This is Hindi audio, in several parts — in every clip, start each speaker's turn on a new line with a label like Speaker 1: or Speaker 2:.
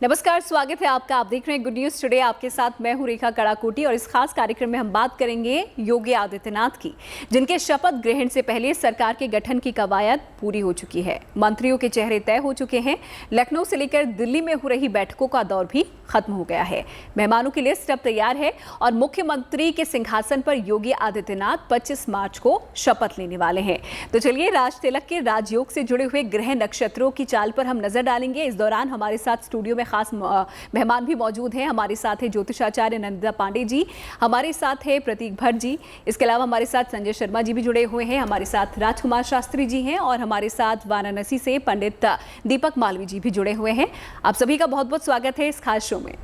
Speaker 1: नमस्कार, स्वागत है आपका। आप देख रहे हैं गुड न्यूज टुडे। आपके साथ मैं हूं रेखा कड़ाकोटी और इस खास कार्यक्रम में हम बात करेंगे योगी आदित्यनाथ की, जिनके शपथ ग्रहण से पहले सरकार के गठन की कवायद पूरी हो चुकी है। मंत्रियों के चेहरे तय हो चुके हैं। लखनऊ से लेकर दिल्ली में हो रही बैठकों का दौर भी खत्म हो गया है। मेहमानों की लिस्ट अब तैयार है और मुख्यमंत्री के सिंहासन पर योगी आदित्यनाथ 25 मार्च को शपथ लेने वाले हैं। तो चलिए राज तिलक के राजयोग से जुड़े हुए ग्रह नक्षत्रों की चाल पर हम नजर डालेंगे। इस दौरान हमारे साथ स्टूडियो में खास मेहमान भी मौजूद हैं। हमारे साथ है ज्योतिषाचार्य नंदिता पांडे जी, हमारे साथ है प्रतीक भट्ट जी, इसके अलावा हमारे साथ संजय शर्मा जी भी जुड़े हुए हैं, हमारे साथ राजकुमार शास्त्री जी हैं और हमारे साथ वाराणसी से पंडित दीपक मालवी जी भी जुड़े हुए हैं। आप सभी का बहुत बहुत स्वागत है इस खास शो में।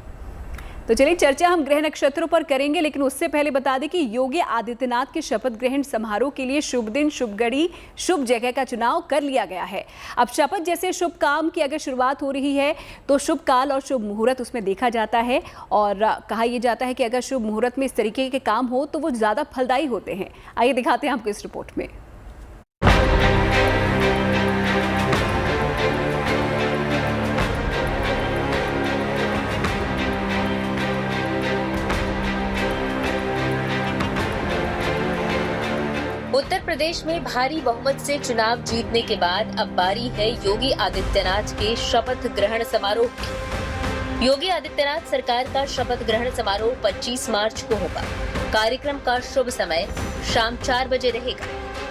Speaker 1: तो चलिए चर्चा हम ग्रह नक्षत्रों पर करेंगे, लेकिन उससे पहले बता दें कि योगी आदित्यनाथ के शपथ ग्रहण समारोह के लिए शुभ दिन, शुभ घड़ी, शुभ जगह का चुनाव कर लिया गया है। अब शपथ जैसे शुभ काम की अगर शुरुआत हो रही है तो शुभ काल और शुभ मुहूर्त उसमें देखा जाता है और कहा यह जाता है कि अगर शुभ मुहूर्त में इस तरीके के काम हो तो वो ज़्यादा फलदायी होते हैं। आइए दिखाते हैं आपको इस रिपोर्ट में।
Speaker 2: उत्तर प्रदेश में भारी बहुमत से चुनाव जीतने के बाद अब बारी है योगी आदित्यनाथ के शपथ ग्रहण समारोह की। योगी आदित्यनाथ सरकार का शपथ ग्रहण समारोह 25 मार्च को होगा। कार्यक्रम का शुभ समय शाम 4 बजे रहेगा।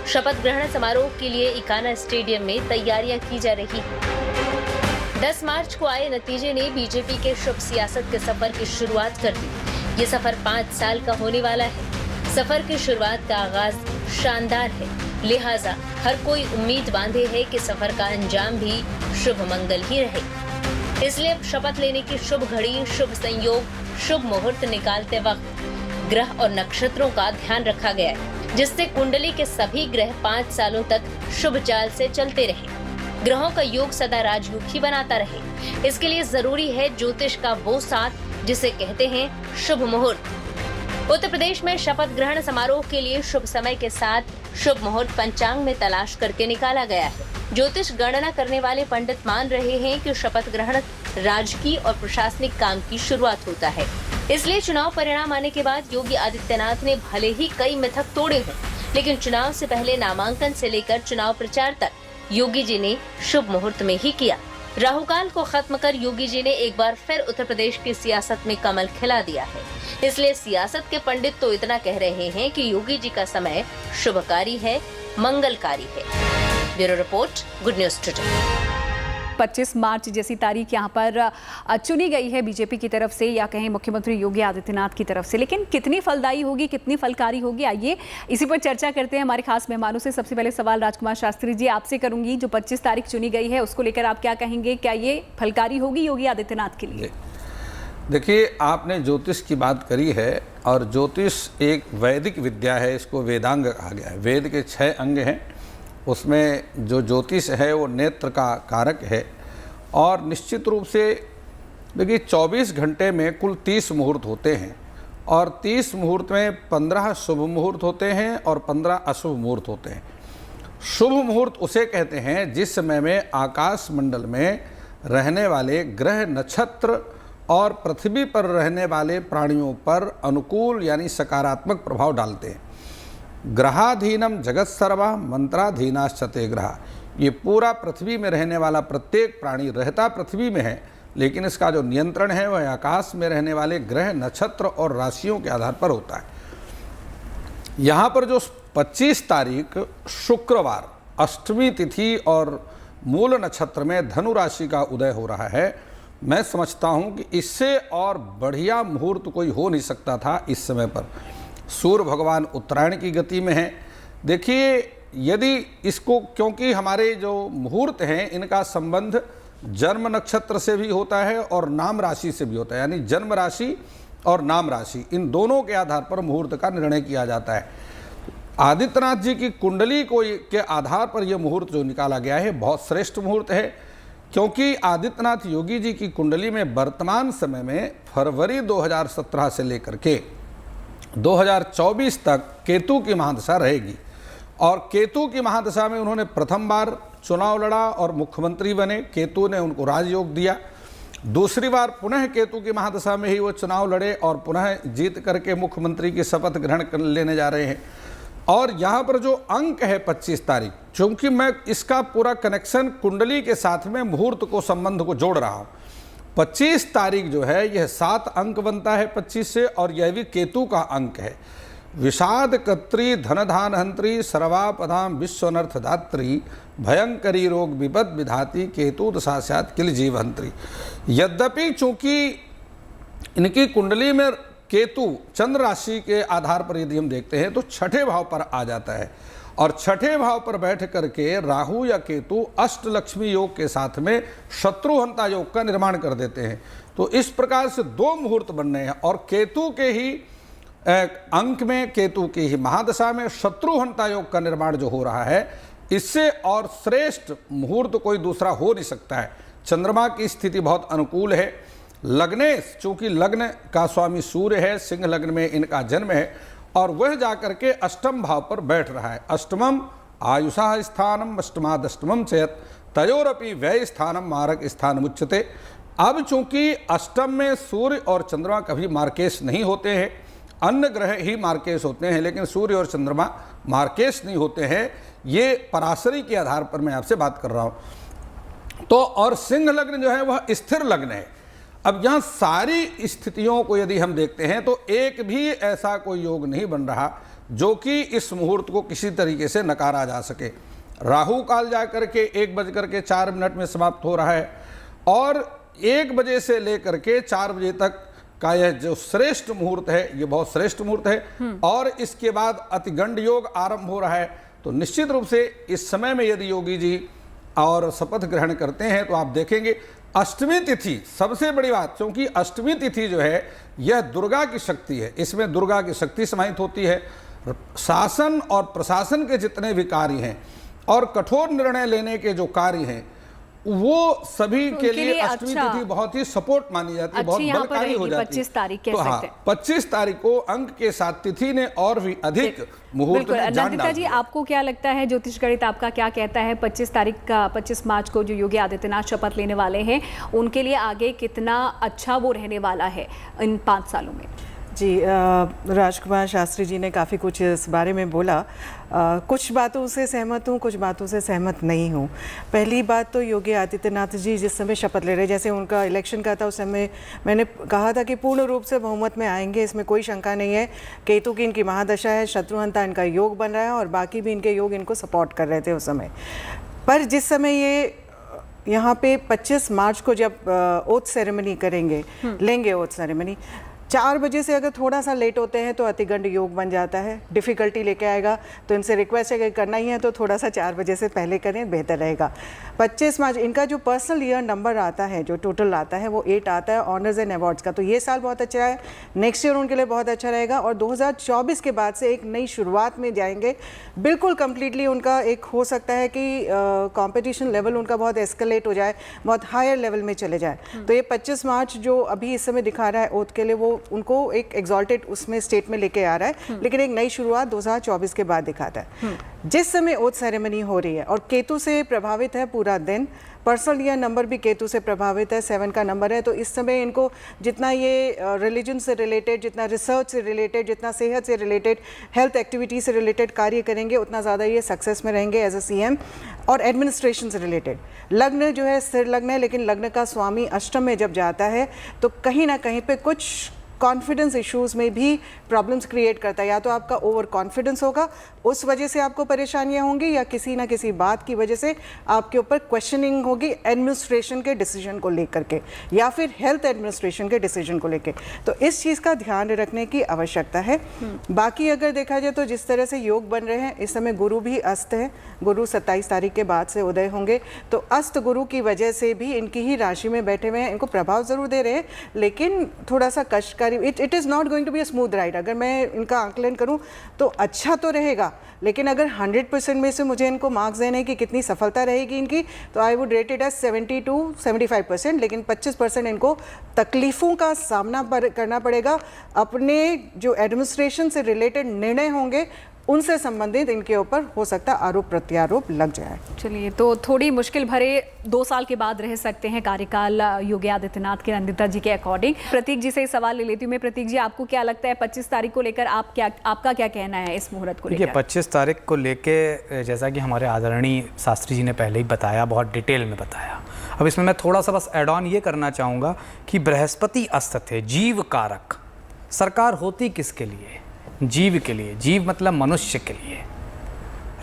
Speaker 2: शपथ ग्रहण समारोह के लिए इकाना स्टेडियम में तैयारियां की जा रही है। 10 मार्च को आए नतीजे ने बीजेपी के शुभ सियासत के सफर की शुरुआत कर दी। ये सफर 5 साल का होने वाला है। सफर की शुरुआत का आगाज शानदार है, लिहाजा हर कोई उम्मीद बांधे है कि सफर का अंजाम भी शुभ मंगल ही रहे। इसलिए शपथ लेने की शुभ घड़ी, शुभ संयोग, शुभ मुहूर्त निकालते वक्त ग्रह और नक्षत्रों का ध्यान रखा गया है, जिससे कुंडली के सभी ग्रह 5 सालों तक शुभ चाल से चलते रहे। ग्रहों का योग सदा राजयोग ही बनाता रहे। इसके लिए जरूरी है ज्योतिष का वो साथ जिसे कहते हैं शुभ मुहूर्त। उत्तर प्रदेश में शपथ ग्रहण समारोह के लिए शुभ समय के साथ शुभ मुहूर्त पंचांग में तलाश करके निकाला गया है। ज्योतिष गणना करने वाले पंडित मान रहे हैं कि शपथ ग्रहण राजकीय और प्रशासनिक काम की शुरुआत होता है। इसलिए चुनाव परिणाम आने के बाद योगी आदित्यनाथ ने भले ही कई मिथक तोड़े हों, लेकिन चुनाव से पहले नामांकन से लेकर चुनाव प्रचार तक योगी जी ने शुभ मुहूर्त में ही किया। राहुकाल को खत्म कर योगी जी ने एक बार फिर उत्तर प्रदेश की सियासत में कमल खिला दिया है। इसलिए सियासत के पंडित तो इतना कह रहे हैं कि योगी जी का समय शुभकारी है, मंगलकारी है। Bureau report, good news today.
Speaker 1: 25 मार्च जैसी तारीख यहाँ पर चुनी गई है बीजेपी की तरफ से या कहें मुख्यमंत्री योगी आदित्यनाथ की तरफ से, लेकिन कितनी फलदायी होगी, कितनी फलकारी होगी, आइए इसी पर चर्चा करते हैं हमारे खास मेहमानों से। सबसे पहले सवाल राजकुमार शास्त्री जी आपसे करूंगी। जो 25 तारीख चुनी गई है उसको लेकर आप क्या कहेंगे? क्या ये फलकारी होगी योगी आदित्यनाथ के लिए?
Speaker 3: देखिए, आपने ज्योतिष की बात करी है और ज्योतिष एक वैदिक विद्या है, इसको वेदांग कहा गया है। वेद के 6 अंग हैं, उसमें जो ज्योतिष है वो नेत्र का कारक है और निश्चित रूप से देखिए 24 घंटे में कुल 30 मुहूर्त होते हैं और 30 मुहूर्त में 15 शुभ मुहूर्त होते हैं और 15 अशुभ मुहूर्त होते हैं। शुभ मुहूर्त उसे कहते हैं जिस समय में आकाश मंडल में रहने वाले ग्रह, नक्षत्र और पृथ्वी पर रहने वाले प्राणियों पर अनुकूल यानी सकारात्मक प्रभाव डालते हैं। ग्रहाधीनम जगत सर्वा मंत्राधीनाश्चते ग्रह। ये पूरा पृथ्वी में रहने वाला प्रत्येक प्राणी रहता पृथ्वी में है, लेकिन इसका जो नियंत्रण है वह आकाश में रहने वाले ग्रह, नक्षत्र और राशियों के आधार पर होता है। यहाँ पर जो 25 तारीख शुक्रवार अष्टमी तिथि और मूल नक्षत्र में धनु राशि का उदय हो रहा है, मैं समझता हूँ कि इससे और बढ़िया मुहूर्त कोई हो नहीं सकता था इस समय पर। सूर्य भगवान उत्तरायण की गति में है। देखिए, यदि इसको, क्योंकि हमारे जो मुहूर्त हैं इनका संबंध जन्म नक्षत्र से भी होता है और नाम राशि से भी होता है, यानी जन्म राशि और नाम राशि इन दोनों के आधार पर मुहूर्त का निर्णय किया जाता है। आदित्यनाथ जी की कुंडली को के आधार पर यह मुहूर्त जो निकाला गया है बहुत श्रेष्ठ मुहूर्त है, क्योंकि आदित्यनाथ योगी जी की कुंडली में वर्तमान समय में फरवरी 2017 से लेकर के 2024 तक केतु की महादशा रहेगी और केतु की महादशा में उन्होंने प्रथम बार चुनाव लड़ा और मुख्यमंत्री बने। केतु ने उनको राजयोग दिया। दूसरी बार पुनः केतु की महादशा में ही वो चुनाव लड़े और पुनः जीत करके मुख्यमंत्री की शपथ ग्रहण कर लेने जा रहे हैं। और यहाँ पर जो अंक है 25 तारीख, चूँकि मैं इसका पूरा कनेक्शन कुंडली के साथ में मुहूर्त को संबंध को जोड़ रहा हूँ। 25 तारीख जो है यह 7 अंक बनता है 25 से, और यह भी केतु का अंक है। विषाद कत्री धनधान हंत्री सर्वापदाम विश्वनर्थदात्री भयंकरी रोग विपद विधाती केतु दशास्यात् किल जीवहंत्री। यद्यपि चूंकि इनकी कुंडली में केतु चंद्र राशि के आधार पर यदि हम देखते हैं तो छठे भाव पर आ जाता है, और छठे भाव पर बैठ करके राहु या केतु अष्टलक्ष्मी योग के साथ में शत्रुहंता योग का निर्माण कर देते हैं। तो इस प्रकार से 2 मुहूर्त बन रहे हैं, और केतु के ही अंक में, केतु की ही महादशा में शत्रुहंता योग का निर्माण जो हो रहा है, इससे और श्रेष्ठ मुहूर्त कोई दूसरा हो नहीं सकता है। चंद्रमा की स्थिति बहुत अनुकूल है। लग्नेश, चूंकि लग्न का स्वामी सूर्य है, सिंह लग्न में इनका जन्म है, और वह जाकर के अष्टम भाव पर बैठ रहा है। अष्टमम आयुषा स्थानम अष्टमादष्टमम चयत तयोरपि व्यय स्थानम मारक स्थान उच्यते। अब चूंकि अष्टम में सूर्य और चंद्रमा कभी मार्केश नहीं होते हैं, अन्य ग्रह ही मार्केश होते हैं, लेकिन सूर्य और चंद्रमा मार्केश नहीं होते हैं। ये पराशरी के आधार पर मैं आपसे बात कर रहा हूँ। तो और सिंह लग्न जो है वह स्थिर लग्न है। अब यहाँ सारी स्थितियों को यदि हम देखते हैं तो एक भी ऐसा कोई योग नहीं बन रहा जो कि इस मुहूर्त को किसी तरीके से नकारा जा सके। राहु काल जाकर के 1:04 में समाप्त हो रहा है, और 1 बजे से लेकर के 4 बजे तक का यह जो श्रेष्ठ मुहूर्त है, ये बहुत श्रेष्ठ मुहूर्त है। और इसके बाद अतिगंड योग आरंभ हो रहा है। तो निश्चित रूप से इस समय में यदि योगी जी और शपथ ग्रहण करते हैं तो आप देखेंगे अष्टमी तिथि सबसे बड़ी बात, क्योंकि अष्टमी तिथि जो है यह दुर्गा की शक्ति है, इसमें दुर्गा की शक्ति समाहित होती है। शासन और प्रशासन के जितने भी कार्य हैं और कठोर निर्णय लेने के जो कार्य हैं वो सभी के लिए अष्टमी तिथि बहुत ही सपोर्ट मानी जाती है, बहुत बलकारी हो जाती है।
Speaker 1: 25 तारीख कह
Speaker 3: तो
Speaker 1: सकते हैं।
Speaker 3: 25 तारीख को अंक के साथ तिथि ने और भी अधिक मुहूर्त में जान
Speaker 1: नंदिता
Speaker 3: डाल
Speaker 1: जी,
Speaker 3: दिया।
Speaker 1: आपको क्या लगता है, ज्योतिष गणित आपका क्या कहता है, 25 मार्च को जो योगी आदित्यनाथ शपथ लेने वाले हैं उनके लिए आगे कितना अच्छा वो रहने वाला है इन 5 सालों में?
Speaker 4: जी, राजकुमार शास्त्री जी ने काफ़ी कुछ इस बारे में बोला। कुछ बातों से सहमत हूँ, कुछ बातों से सहमत नहीं हूँ। पहली बात तो योगी आदित्यनाथ जी जिस समय शपथ ले रहे, जैसे उनका इलेक्शन का था उस समय मैंने कहा था कि पूर्ण रूप से बहुमत में आएंगे, इसमें कोई शंका नहीं है। केतु की इनकी महादशा है, शत्रुहंता इनका योग बन रहा है, और बाकी भी इनके योग इनको सपोर्ट कर रहे थे उस समय। पर जिस समय ये यहाँ पे 25 मार्च को जब ओथ सेरेमनी करेंगे, लेंगे ओथ सेरेमनी, 4 बजे से अगर थोड़ा सा लेट होते हैं तो अतिगंड योग बन जाता है, डिफ़िकल्टी लेके आएगा। तो इनसे रिक्वेस्ट है कि करना ही है तो थोड़ा सा 4 बजे से पहले करें, बेहतर रहेगा। 25 मार्च इनका जो पर्सनल ईयर नंबर आता है, जो टोटल आता है वो 8 आता है ऑनर्स एंड अवार्ड्स का। तो ये साल बहुत अच्छा है, नेक्स्ट ईयर उनके लिए बहुत अच्छा रहेगा, और 2024 के बाद से एक नई शुरुआत में जाएंगे। बिल्कुल कम्प्लीटली उनका एक हो सकता है कि कॉम्पिटिशन लेवल उनका बहुत एस्केलेट हो जाए, बहुत हायर लेवल में चले जाए। तो ये 25 मार्च जो अभी इस समय दिखा रहा है ओथ के लिए, वो उनको एक एग्जॉल्टेड उसमें स्टेट में लेके आ रहा है, लेकिन एक नई शुरुआत 2024 के बाद दिखाता है। जिस समय ओथ सेरेमनी हो रही है, और केतु से प्रभावित है पूरा दिन, पर्सनल ईयर नंबर भी केतु से प्रभावित है, 7 का नंबर है। तो इस समय इनको जितना ये रिलीजन से रिलेटेड, जितना रिसर्च से रिलेटेड, जितना सेहत से रिलेटेड, हेल्थ एक्टिविटी से रिलेटेड कार्य करेंगे, उतना ज़्यादा ये सक्सेस में रहेंगे एज अ सीएम। और एडमिनिस्ट्रेशन से रिलेटेड लग्न जो है स्थिर लग्न है, लेकिन लग्न का स्वामी अष्टम में जब जाता है तो कहीं ना कहीं पे कुछ कॉन्फिडेंस इश्यूज़ में भी प्रॉब्लम्स क्रिएट करता है। या तो आपका ओवर कॉन्फिडेंस होगा, उस वजह से आपको परेशानियां होंगी, या किसी ना किसी बात की वजह से आपके ऊपर क्वेश्चनिंग होगी एडमिनिस्ट्रेशन के डिसीजन को लेकर के, या फिर हेल्थ एडमिनिस्ट्रेशन के डिसीजन को लेकर। तो इस चीज़ का ध्यान रखने की आवश्यकता है। बाकी अगर देखा जाए तो जिस तरह से योग बन रहे हैं इस समय, गुरु भी अस्त है, गुरु 27 तारीख के बाद से उदय होंगे। तो अस्त गुरु की वजह से भी इनकी ही राशि में बैठे हुए हैं, इनको प्रभाव ज़रूर दे रहे हैं, लेकिन थोड़ा सा कष्टकारी। It is not going to be a smooth ride. अगर मैं इनका आंकलन करूं तो अच्छा तो रहेगा, लेकिन अगर 100% में से मुझे इनको मार्क्स देने हैं कि कितनी सफलता रहेगी इनकी, तो I would rate it as 70 to 75%। लेकिन 25% इनको तकलीफ़ों का सामना करना पड़ेगा। अपने जो एडमिनिस्ट्रेशन से रिलेटेड निर्णय होंगे उनसे संबंधित इनके ऊपर हो सकता आरोप प्रत्यारोप लग जाए।
Speaker 1: चलिए, तो थोड़ी मुश्किल भरे 2 साल के बाद रह सकते हैं कार्यकाल योगी आदित्यनाथ के, नंदिता जी के अकॉर्डिंग। प्रतीक जी से सवाल ले लेती हूँ मैं। प्रतीक जी, आपको क्या लगता है 25 तारीख को लेकर आपका क्या कहना है इस मुहूर्त को लेकर?
Speaker 5: देखिए, 25 तारीख को लेके जैसा कि हमारे आदरणीय शास्त्री जी ने पहले ही बताया, बहुत डिटेल में बताया। अब इसमें मैं थोड़ा सा बस एड ऑन ये करना चाहूँगा कि बृहस्पति अस्त थे, जीव कारक। सरकार होती किसके लिए? जीव के लिए। जीव मतलब मनुष्य के लिए।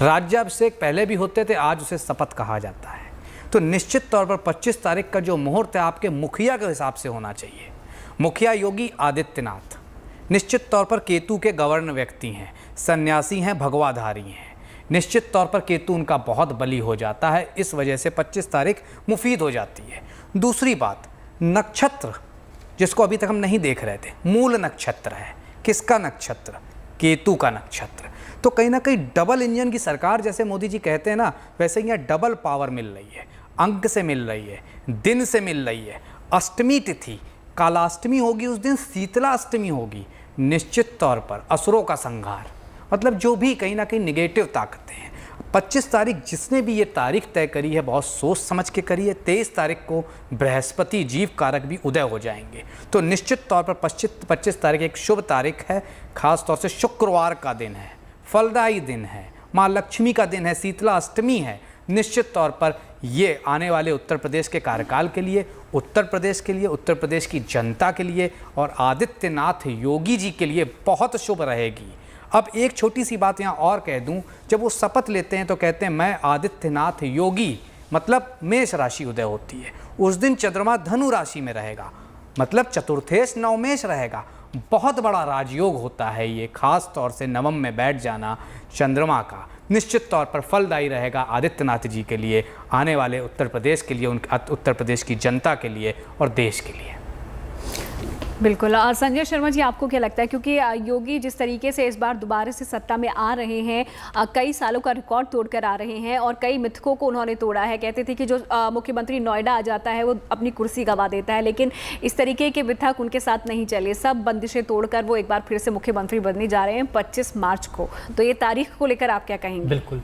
Speaker 5: राज्याभिषेक पहले भी होते थे, आज उसे शपथ कहा जाता है। तो निश्चित तौर पर 25 तारीख का जो मुहूर्त है आपके मुखिया के हिसाब से होना चाहिए। मुखिया योगी आदित्यनाथ निश्चित तौर पर केतु के गवर्न व्यक्ति हैं, सन्यासी हैं, भगवाधारी हैं। निश्चित तौर पर केतु उनका बहुत बली हो जाता है, इस वजह से 25 तारीख मुफीद हो जाती है। दूसरी बात, नक्षत्र जिसको अभी तक हम नहीं देख रहे थे, मूल नक्षत्र है। किसका नक्षत्र? केतु का नक्षत्र। तो कहीं ना कहीं डबल इंजन की सरकार, जैसे मोदी जी कहते हैं ना, वैसे यहाँ डबल पावर मिल रही है। अंक से मिल रही है, दिन से मिल रही है। अष्टमी तिथि, कालाष्टमी होगी उस दिन, शीतला अष्टमी होगी। निश्चित तौर पर असुरों का संहार, मतलब जो भी कहीं ना कहीं निगेटिव ताकतें हैं। 25 तारीख जिसने भी ये तारीख तय करी है, बहुत सोच समझ के करी है। 23 तारीख को बृहस्पति जीव कारक भी उदय हो जाएंगे। तो निश्चित तौर पर 25 तारीख एक शुभ तारीख है। खास तौर से शुक्रवार का दिन है, फलदायी दिन है, माँ लक्ष्मी का दिन है, शीतला अष्टमी है। निश्चित तौर पर ये आने वाले उत्तर प्रदेश के कार्यकाल के लिए, उत्तर प्रदेश के लिए, उत्तर प्रदेश की जनता के लिए और आदित्यनाथ योगी जी के लिए बहुत शुभ रहेगी। अब एक छोटी सी बात यहाँ और कह दूँ, जब वो शपथ लेते हैं तो कहते हैं मैं आदित्यनाथ योगी, मतलब मेष राशि उदय होती है। उस दिन चंद्रमा धनु राशि में रहेगा, मतलब चतुर्थेश नवमेश रहेगा। बहुत बड़ा राजयोग होता है ये, खास तौर से नवम में बैठ जाना चंद्रमा का। निश्चित तौर पर फलदायी रहेगा आदित्यनाथ जी के लिए, आने वाले उत्तर प्रदेश के लिए, उत्तर प्रदेश की जनता के लिए और देश के लिए।
Speaker 1: बिल्कुल। और संजय शर्मा जी, आपको क्या लगता है, क्योंकि योगी जिस तरीके से इस बार दोबारा से सत्ता में आ रहे हैं, कई सालों का रिकॉर्ड तोड़कर आ रहे हैं और कई मिथकों को उन्होंने तोड़ा है। कहते थे कि जो मुख्यमंत्री नोएडा आ जाता है वो अपनी कुर्सी गंवा देता है, लेकिन इस तरीके के मिथक उनके साथ नहीं चले। सब बंदिशें तोड़कर वो एक बार फिर से मुख्यमंत्री बनने जा रहे हैं 25 मार्च को। तो ये तारीख को लेकर आप क्या कहेंगे?
Speaker 6: बिल्कुल,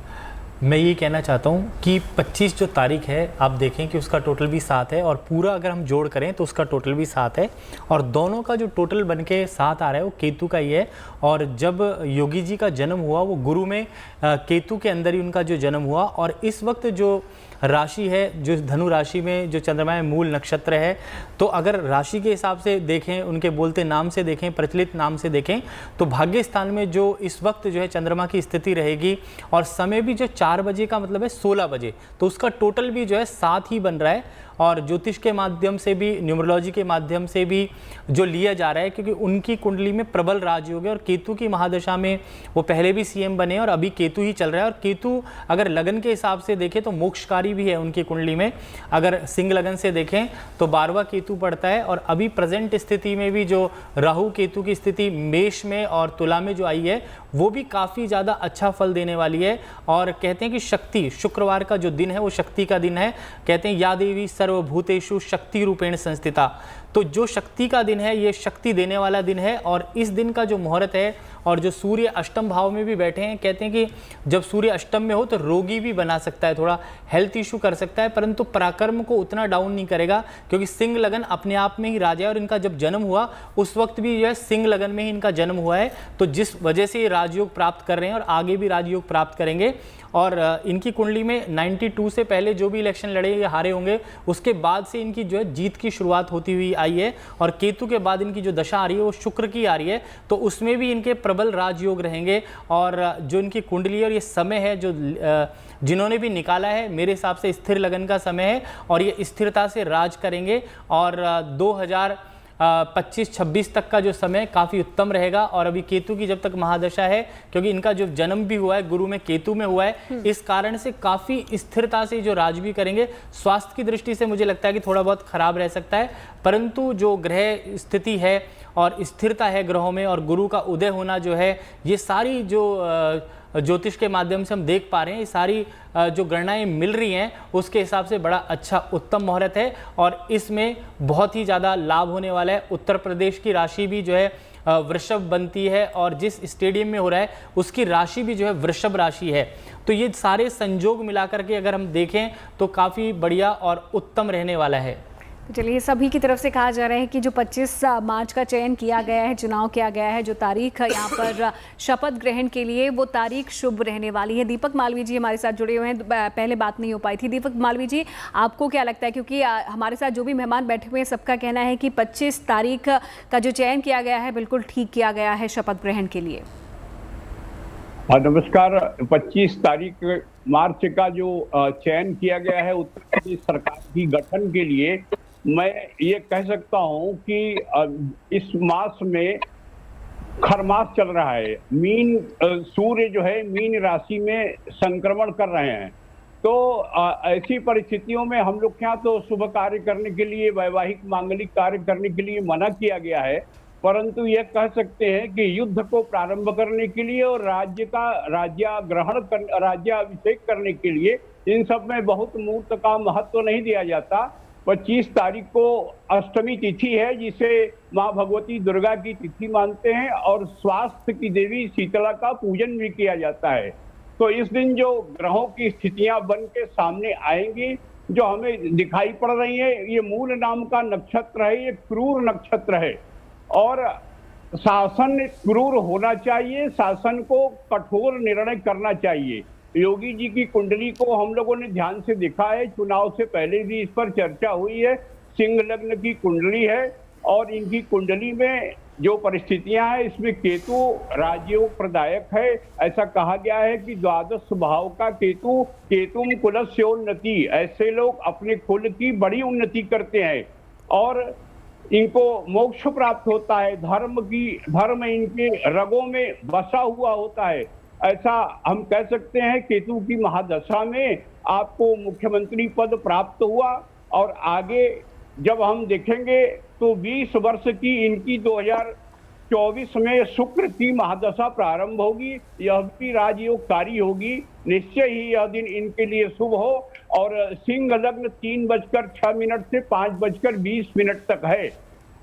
Speaker 6: मैं ये कहना चाहता हूँ कि 25 जो तारीख है, आप देखें कि उसका टोटल भी 7 है और पूरा अगर हम जोड़ करें तो उसका टोटल भी 7 है और दोनों का जो टोटल बन के 7 आ रहा है वो केतु का ही है। और जब योगी जी का जन्म हुआ वो गुरु में केतु के अंदर ही उनका जो जन्म हुआ और इस वक्त जो राशि है, जो धनु राशि में जो चंद्रमा है, मूल नक्षत्र है, तो अगर राशि के हिसाब से देखें, उनके बोलते नाम से देखें, प्रचलित नाम से देखें, तो भाग्य स्थान में जो इस वक्त जो है चंद्रमा की स्थिति रहेगी और समय भी जो 4 बजे का मतलब है 16 बजे, तो उसका टोटल भी जो है 7 ही बन रहा है। और ज्योतिष के माध्यम से भी, न्यूमरोलॉजी के माध्यम से भी जो लिया जा रहा है, क्योंकि उनकी कुंडली में प्रबल राजयोग है और केतु की महादशा में वो पहले भी सीएम बने और अभी केतु ही चल रहा है। और केतु अगर लगन के हिसाब से देखें तो मोक्षकारी भी है उनकी कुंडली में। अगर सिंह लगन से देखें तो 12वां केतु पड़ता है और अभी प्रेजेंट स्थिति में भी जो राहु केतु की स्थिति मेष में और तुला में जो आई है वो भी काफ़ी ज़्यादा अच्छा फल देने वाली है। और कहते हैं कि शक्ति, शुक्रवार का जो दिन है वो शक्ति का दिन है। कहते हैं या देवी सर्वभूतेषु शक्ति रूपेण संस्थिता, तो जो शक्ति का दिन है ये शक्ति देने वाला दिन है। और इस दिन का जो मुहूर्त है और जो सूर्य अष्टम भाव में भी बैठे हैं, कहते हैं कि जब सूर्य अष्टम में हो तो रोगी भी बना सकता है, थोड़ा हेल्थ इशू कर सकता है, परंतु पराक्रम को उतना डाउन नहीं करेगा क्योंकि सिंह लगन अपने आप में ही राजा है। और इनका जब जन्म हुआ उस वक्त भी जो है सिंह लगन में ही इनका जन्म हुआ है, तो जिस वजह से ये राजयोग प्राप्त कर रहे हैं और आगे भी राजयोग प्राप्त करेंगे। और इनकी कुंडली में 92 से पहले जो भी इलेक्शन लड़े या हारे होंगे, उसके बाद से इनकी जो है जीत की शुरुआत होती हुई आई है। और केतु के बाद इनकी जो दशा आ रही है वो शुक्र की आ रही है, तो उसमें भी इनके प्रबल राजयोग रहेंगे। और जो इनकी कुंडली और ये समय है जो जिन्होंने भी निकाला है, मेरे हिसाब से स्थिर लगन का समय है और ये स्थिरता से राज करेंगे। और 2025-26 तक का जो समय काफ़ी उत्तम रहेगा। और अभी केतु की जब तक महादशा है, क्योंकि इनका जो जन्म भी हुआ है गुरु में केतु में हुआ है, इस कारण से काफ़ी स्थिरता से जो राज भी करेंगे। स्वास्थ्य की दृष्टि से मुझे लगता है कि थोड़ा बहुत खराब रह सकता है, परंतु जो ग्रह स्थिति है और स्थिरता है ग्रहों में और गुरु का उदय होना जो है, ये सारी जो ज्योतिष के माध्यम से हम देख पा रहे हैं, ये सारी जो गणनाएं मिल रही हैं उसके हिसाब से बड़ा अच्छा उत्तम मुहूर्त है और इसमें बहुत ही ज़्यादा लाभ होने वाला है। उत्तर प्रदेश की राशि भी जो है वृषभ बनती है और जिस स्टेडियम में हो रहा है उसकी राशि भी जो है वृषभ राशि है। तो ये सारे संजोग मिलाकर के अगर हम देखें तो काफ़ी बढ़िया और उत्तम रहने वाला है।
Speaker 1: चलिए, सभी की तरफ से कहा जा रहा है कि जो 25 मार्च का चयन किया गया है, चुनाव किया गया है, जो तारीख यहाँ पर शपथ ग्रहण के लिए, वो तारीख शुभ रहने वाली है। दीपक मालवीय जी हमारे साथ जुड़े हुए हैं, पहले बात नहीं हो पाई थी। दीपक मालवीय जी, आपको क्या लगता है, क्योंकि हमारे साथ जो भी मेहमान बैठे हुए हैं सबका कहना है कि 25 तारीख का जो चयन किया गया है बिल्कुल ठीक किया गया है शपथ ग्रहण के लिए?
Speaker 7: नमस्कार। 25 तारीख मार्च का जो चयन किया गया है उत्तर प्रदेश सरकार की गठन के लिए, मैं ये कह सकता हूं कि इस मास में खरमास चल रहा है। मीन सूर्य जो है मीन राशि में संक्रमण कर रहे हैं, तो ऐसी परिस्थितियों में हम लोग क्या तो शुभ कार्य करने के लिए, वैवाहिक मांगलिक कार्य करने के लिए मना किया गया है, परंतु यह कह सकते हैं कि युद्ध को प्रारंभ करने के लिए और राज्याभिषेक करने के लिए इन सब में बहुत मुहूर्त का महत्व नहीं दिया जाता। 25 तारीख को अष्टमी तिथि है, जिसे माँ भगवती दुर्गा की तिथि मानते हैं और स्वास्थ्य की देवी शीतला का पूजन भी किया जाता है। तो इस दिन जो ग्रहों की स्थितियां बन के सामने आएंगी, जो हमें दिखाई पड़ रही है, ये मूल नाम का नक्षत्र है, ये क्रूर नक्षत्र है और शासन क्रूर होना चाहिए, शासन को कठोर निर्णय करना चाहिए। योगी जी की कुंडली को हम लोगों ने ध्यान से देखा है, चुनाव से पहले भी इस पर चर्चा हुई है। सिंह लग्न की कुंडली है और इनकी कुंडली में जो परिस्थितियां हैं इसमें केतु राजयोग प्रदायक है। ऐसा कहा गया है कि द्वादश भाव का केतु, केतुम कुलस्योन्नति, ऐसे लोग अपने कुल की बड़ी उन्नति करते हैं और इनको मोक्ष प्राप्त होता है, धर्म इनके रगों में बसा हुआ होता है। ऐसा हम कह सकते हैं केतु की महादशा में आपको मुख्यमंत्री पद प्राप्त हुआ और आगे जब हम देखेंगे तो 20 वर्ष की इनकी 2024 में शुक्र की महादशा प्रारंभ होगी। यह भी राजयोगकारी होगी, निश्चय ही यह दिन इनके लिए शुभ हो। और सिंह लग्न 3:06 से 5:20 तक है,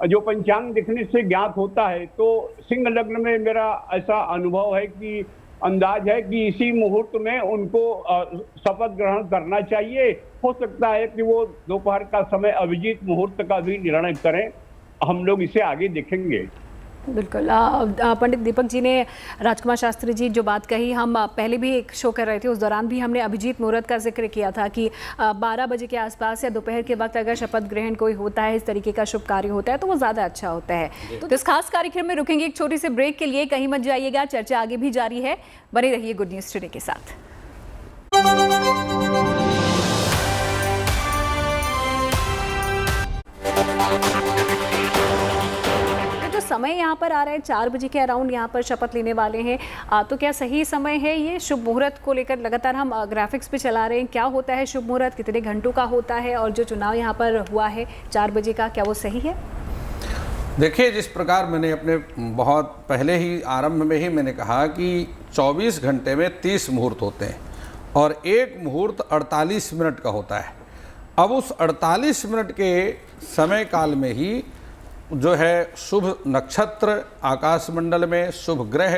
Speaker 7: जो पंचांग दिखने से ज्ञात होता है। तो सिंह लग्न में मेरा ऐसा अनुभव है कि अंदाज है कि इसी मुहूर्त में उनको शपथ ग्रहण करना चाहिए। हो सकता है कि वो दोपहर का समय अभिजीत मुहूर्त का भी निर्णय करें, हम लोग इसे आगे देखेंगे।
Speaker 1: बिल्कुल। पंडित दीपक जी ने, राजकुमार शास्त्री जी जो बात कही, हम पहले भी एक शो कर रहे थे, उस दौरान भी हमने अभिजीत मुहूर्त का जिक्र किया था कि 12 बजे के आसपास या दोपहर के वक्त अगर शपथ ग्रहण कोई होता है, इस तरीके का शुभ कार्य होता है तो वो ज़्यादा अच्छा होता है। तो इस खास कार्यक्रम में रुकेंगे एक छोटी सी ब्रेक के लिए, कहीं मत जाइएगा, चर्चा आगे भी जारी है, बने रहिए गुड न्यूज़ टुडे के साथ। समय यहाँ पर आ रहा है 4 बजे के अराउंड यहाँ पर शपथ लेने वाले हैं, तो क्या सही समय है ये? शुभ मुहूर्त को लेकर लगातार हम ग्राफिक्स पे चला रहे हैं, क्या होता है शुभ मुहूर्त, कितने घंटों का होता है, और जो चुनाव यहाँ पर हुआ है 4 बजे का, क्या वो सही है?
Speaker 3: देखिए, जिस प्रकार मैंने अपने बहुत पहले ही आरंभ में ही मैंने कहा कि 24 घंटे में 30 मुहूर्त होते हैं और एक मुहूर्त 48 मिनट का होता है। अब उस 48 मिनट के समय काल में ही जो है शुभ नक्षत्र आकाशमंडल में, शुभ ग्रह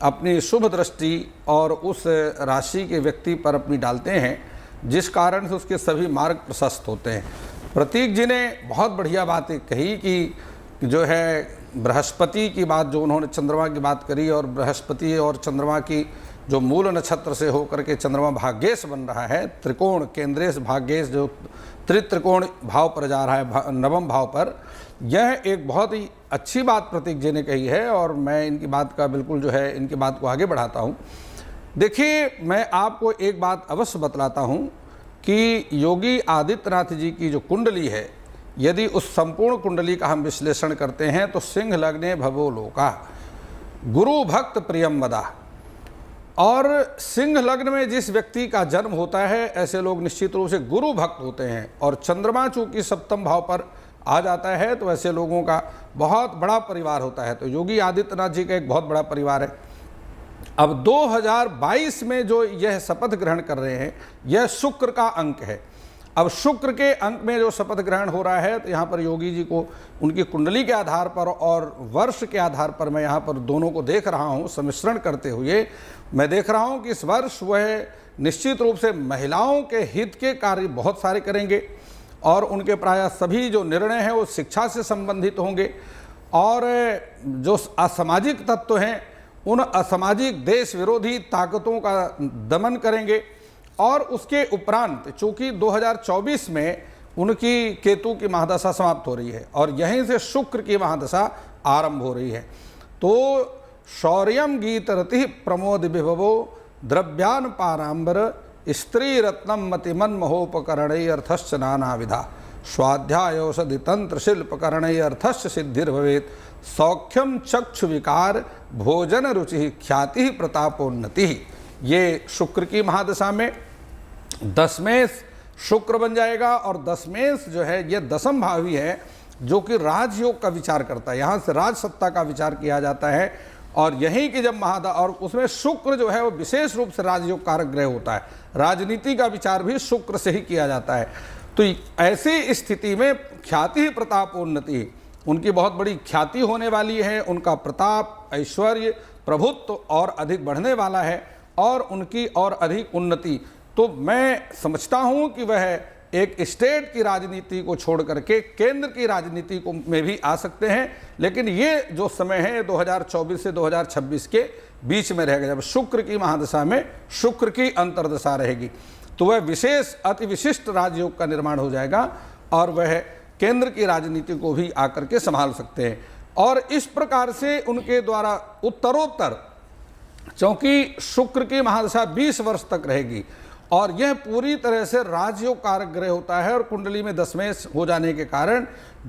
Speaker 3: अपनी शुभ दृष्टि और उस राशि के व्यक्ति पर अपनी डालते हैं, जिस कारण से उसके सभी मार्ग प्रशस्त होते हैं। प्रतीक जी ने बहुत बढ़िया बात कही कि जो है बृहस्पति की बात, जो उन्होंने चंद्रमा की बात करी, और बृहस्पति और चंद्रमा की जो मूल नक्षत्र से होकर के चंद्रमा भाग्येश बन रहा है, त्रिकोण केंद्रेश भाग्येश जो त्रित्रिकोण भाव पर जा रहा है, नवम भाव पर, यह एक बहुत ही अच्छी बात प्रतीक जी ने कही है और मैं इनकी बात का बिल्कुल जो है इनकी बात को आगे बढ़ाता हूँ। देखिए, मैं आपको एक बात अवश्य बतलाता हूँ कि योगी आदित्यनाथ जी की जो कुंडली है, यदि उस संपूर्ण कुंडली का हम विश्लेषण करते हैं तो सिंह लग्ने भवो लोका, गुरु भक्त प्रियम वदा। और सिंह लग्न में जिस व्यक्ति का जन्म होता है, ऐसे लोग निश्चित रूप से गुरु भक्त होते हैं। और चंद्रमा चूंकि सप्तम भाव पर आ जाता है तो ऐसे लोगों का बहुत बड़ा परिवार होता है। तो योगी आदित्यनाथ जी का एक बहुत बड़ा परिवार है अब 2022 में जो यह शपथ ग्रहण कर रहे हैं, यह शुक्र का अंक है। अब शुक्र के अंक में जो शपथ ग्रहण हो रहा है, तो यहाँ पर योगी जी को उनकी कुंडली के आधार पर और वर्ष के आधार पर मैं यहाँ पर दोनों को देख रहा हूँ, सम्मिश्रण करते हुए मैं देख रहा हूँ कि इस वर्ष वह निश्चित रूप से महिलाओं के हित के कार्य बहुत सारे करेंगे और उनके प्रायः सभी जो निर्णय हैं वो शिक्षा से संबंधित होंगे और जो असामाजिक तत्व हैं उन असामाजिक देश विरोधी ताकतों का दमन करेंगे। और उसके उपरांत चूंकि 2024 में उनकी केतु की महादशा समाप्त हो रही है और यहीं से शुक्र की महादशा आरंभ हो रही है, तो शौर्यम गीत रति प्रमोद विभवो द्रव्यान पारांबर स्त्री रत्नम मतिमन महोपकरण अर्थश्च नाना विधा स्वाध्याय औषधि तंत्र शिल्पकरण अर्थश्च सिद्धिर्भवेत् सौख्यम चक्षु विकार भोजन रुचि ख्याति प्रतापोन्नति। ये शुक्र की महादशा में दशमेश शुक्र बन जाएगा और दशमेश जो है ये दशम भावी है जो कि राजयोग का विचार करता है, यहाँ से राज सत्ता का विचार किया जाता है और यहीं की जब और उसमें शुक्र जो है वो विशेष रूप से राजयोग कारक ग्रह होता है, राजनीति का विचार भी शुक्र से ही किया जाता है। तो ऐसी स्थिति में ख्याति प्रतापोन्नति, उनकी बहुत बड़ी ख्याति होने वाली है, उनका प्रताप ऐश्वर्य प्रभुत्व और अधिक बढ़ने वाला है और उनकी और अधिक उन्नति। तो मैं समझता हूं कि वह एक स्टेट की राजनीति को छोड़ करके केंद्र की राजनीति को में भी आ सकते हैं, लेकिन ये जो समय है 2024 से 2026 के बीच में रहेगा, जब शुक्र की महादशा में शुक्र की अंतर्दशा रहेगी तो वह विशेष अति विशिष्ट राजयोग का निर्माण हो जाएगा और वह केंद्र की राजनीति को भी आकर के संभाल सकते हैं। और इस प्रकार से उनके द्वारा उत्तरोत्तर, क्योंकि शुक्र की महादशा 20 वर्ष तक रहेगी और यह पूरी तरह से राजयोग कारक ग्रह होता है और कुंडली में दशमेश हो जाने के कारण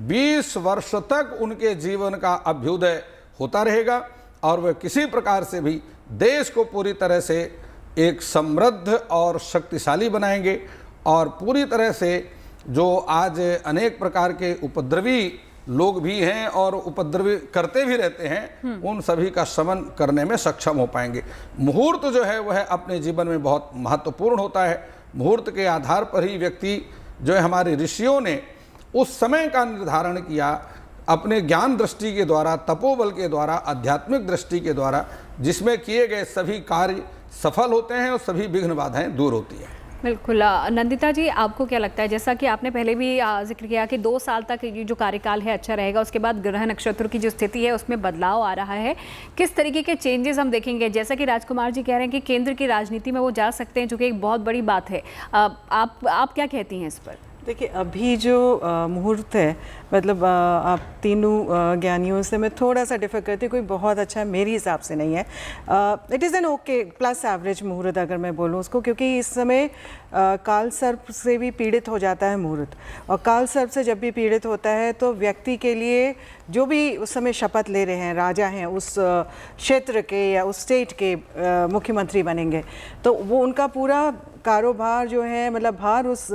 Speaker 3: 20 वर्ष तक उनके जीवन का अभ्युदय होता रहेगा और वह किसी प्रकार से भी देश को पूरी तरह से एक समृद्ध और शक्तिशाली बनाएंगे और पूरी तरह से जो आज अनेक प्रकार के उपद्रवी लोग भी हैं और उपद्रवी करते भी रहते हैं, उन सभी का शमन करने में सक्षम हो पाएंगे। मुहूर्त जो है वह अपने जीवन में बहुत महत्वपूर्ण होता है। मुहूर्त के आधार पर ही व्यक्ति जो है, हमारे ऋषियों ने उस समय का निर्धारण किया अपने ज्ञान दृष्टि के द्वारा, तपोबल के द्वारा, आध्यात्मिक दृष्टि के द्वारा, जिसमें किए गए सभी कार्य सफल होते हैं और सभी विघ्न बाधाएं दूर होती हैं।
Speaker 1: बिल्कुल। नंदिता जी, आपको क्या लगता है, जैसा कि आपने पहले भी जिक्र किया कि 2 साल तक ये जो कार्यकाल है अच्छा रहेगा, उसके बाद ग्रह नक्षत्र की जो स्थिति है उसमें बदलाव आ रहा है, किस तरीके के चेंजेस हम देखेंगे? जैसा कि राजकुमार जी कह रहे हैं कि केंद्र की राजनीति में वो जा सकते हैं, जो कि एक बहुत बड़ी बात है। आप क्या कहती हैं इस पर?
Speaker 4: देखिए, अभी जो मुहूर्त है, मतलब आप तीनों ज्ञानियों से मैं थोड़ा सा डिफर करती हूँ, कोई बहुत अच्छा मेरे हिसाब से नहीं है। It is an okay plus average मुहूर्त अगर मैं बोलूँ उसको, क्योंकि इस समय काल सर्प से भी पीड़ित हो जाता है मुहूर्त, और काल सर्प से जब भी पीड़ित होता है तो व्यक्ति के लिए जो भी उस समय शपथ ले रहे हैं, राजा हैं, उस क्षेत्र के या उस स्टेट के मुख्यमंत्री बनेंगे, तो वो उनका पूरा कारोबार जो है, मतलब भार उस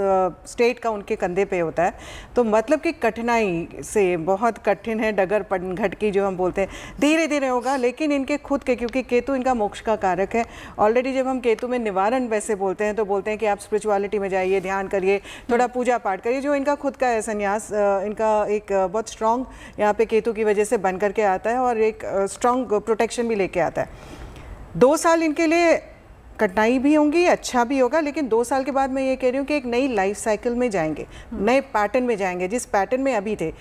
Speaker 4: स्टेट का उनके कंधे पे होता है। तो मतलब कि कठिनाई से, बहुत कठिन है, डगर घट की जो हम बोलते हैं, धीरे धीरे होगा, लेकिन इनके खुद के, क्योंकि केतु इनका मोक्ष का कारक है। ऑलरेडी जब हम केतु में निवारण वैसे बोलते हैं तो बोलते हैं कि आप स्पिरिचुअलिटी में जाइए, ध्यान करिए, थोड़ा पूजा पाठ करिए, जो इनका खुद का है संन्यास, इनका एक बहुत स्ट्रॉन्ग यहाँ पे केतु की वजह से बन करके आता है और एक स्ट्रॉन्ग प्रोटेक्शन भी लेके आता है। 2 साल इनके लिए कठिनाई भी होंगी, अच्छा भी होगा, लेकिन 2 साल के बाद मैं ये कह रही हूँ कि एक नई लाइफ साइकिल में जाएंगे, नए पैटर्न में जाएंगे। जिस पैटर्न में अभी थे,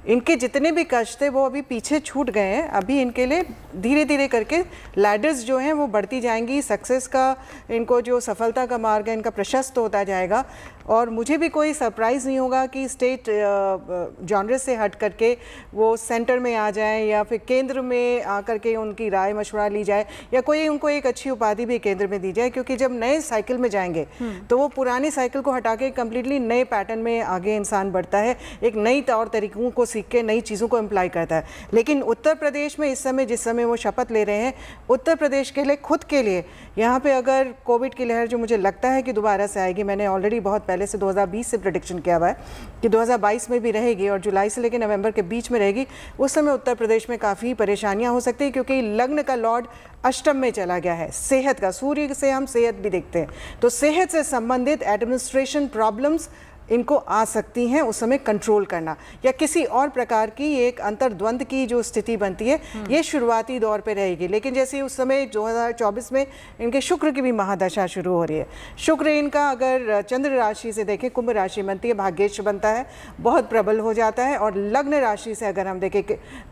Speaker 4: इनके जितने भी कष्ट थे वो अभी पीछे छूट गए हैं। अभी इनके लिए धीरे धीरे करके लैडर्स जो हैं वो बढ़ती जाएंगी, सक्सेस का, इनको जो सफलता का मार्ग है इनका प्रशस्त होता जाएगा। और मुझे भी कोई सरप्राइज़ नहीं होगा कि स्टेट जॉनर से हट करके वो सेंटर में आ जाएं या फिर केंद्र में आकर के उनकी राय मशवरा ली जाए या कोई उनको एक अच्छी उपाधि भी केंद्र में दी जाए, क्योंकि जब नए साइकिल में जाएंगे तो वो पुरानी साइकिल को हटा के कम्प्लीटली नए पैटर्न में आगे इंसान बढ़ता है, एक नई तौर तरीकों को सीख के नई चीज़ों को इम्प्लाई करता है। लेकिन उत्तर प्रदेश में इस समय जिस समय वो शपथ ले रहे हैं, उत्तर प्रदेश के लिए, खुद के लिए, यहाँ पे अगर कोविड की लहर जो मुझे लगता है कि दोबारा से आएगी, मैंने ऑलरेडी बहुत पहले से 2020 से प्रेडिक्शन किया हुआ है कि 2022 में भी रहेगी और जुलाई से लेकर नवंबर के बीच में रहेगी, उस समय उत्तर प्रदेश में काफ़ी परेशानियाँ हो सकती हैं, क्योंकि लग्न का लॉर्ड अष्टम में चला गया है, सेहत का, सूर्य से हम सेहत भी देखते हैं, तो सेहत से संबंधित एडमिनिस्ट्रेशन प्रॉब्लम्स इनको आ सकती हैं। उस समय कंट्रोल करना या किसी और प्रकार की एक अंतर्द्वंद की जो स्थिति बनती है, ये शुरुआती दौर पे रहेगी। लेकिन जैसे उस समय 2024 में इनके शुक्र की भी महादशा शुरू हो रही है। शुक्र इनका अगर चंद्र राशि से देखें, कुंभ राशि बनती है, भाग्येश बनता है, बहुत प्रबल हो जाता है। और लग्न राशि से अगर हम देखें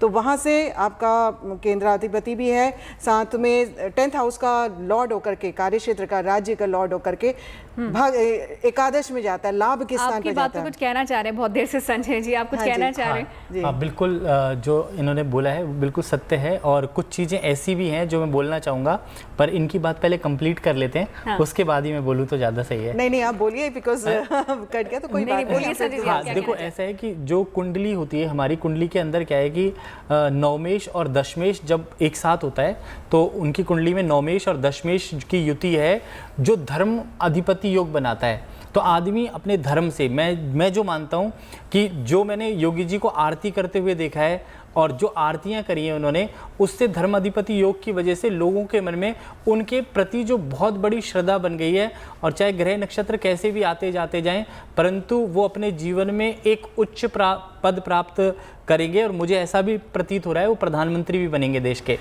Speaker 4: तो वहाँ से आपका केंद्राधिपति भी है, साथ में 10th हाउस का लॉर्ड होकर के, कार्यक्षेत्र का, राज्य का लॉर्ड होकर के एकादश में जाता है, लाभ के स्थान
Speaker 1: आपकी
Speaker 4: पे
Speaker 1: बात
Speaker 4: जाता
Speaker 1: पे
Speaker 4: है।
Speaker 1: कुछ कहना चाह रहे हैं बहुत देर से संजय जी, आप कुछ
Speaker 4: हाँ
Speaker 1: कहना
Speaker 4: जी,
Speaker 1: चाह रहे हैं?
Speaker 4: जी।
Speaker 6: हाँ बिल्कुल, जो इन्होंने बोला है वो बिल्कुल सत्य है, और कुछ चीज़ें ऐसी भी हैं जो मैं बोलना चाहूँगा, पर इनकी बात पहले कंप्लीट कर लेते हैं।
Speaker 1: हाँ।
Speaker 6: उसके बाद ही मैं बोलूँ तो ज़्यादा सही है।
Speaker 4: नहीं आप बोलिए, बिकॉज कट गया तो कोई
Speaker 1: नहीं,
Speaker 4: बात
Speaker 1: बोलिए
Speaker 4: नहीं।
Speaker 1: संजय जी,
Speaker 6: हाँ
Speaker 1: आप क्या
Speaker 6: देखो,
Speaker 1: कहना
Speaker 6: ऐसा है कि जो कुंडली होती है, हमारी कुंडली के अंदर क्या है कि नवमेश और दशमेश जब एक साथ होता है तो उनकी कुंडली में नवमेश और दशमेश की युति है, जो धर्म अधिपति योग बनाता है। तो आदमी अपने धर्म से, मैं जो मानता हूँ कि जो मैंने योगी जी को आरती करते हुए देखा है और जो आरतियाँ करी हैं उन्होंने, उससे धर्म अधिपति योग की वजह से लोगों के मन में उनके प्रति जो बहुत बड़ी श्रद्धा बन गई है। और चाहे ग्रह नक्षत्र कैसे भी आते जाते जाएं, परंतु वो अपने जीवन में एक उच्च पद प्राप्त करेंगे, और मुझे ऐसा भी प्रतीत हो रहा है वो प्रधानमंत्री भी बनेंगे देश के।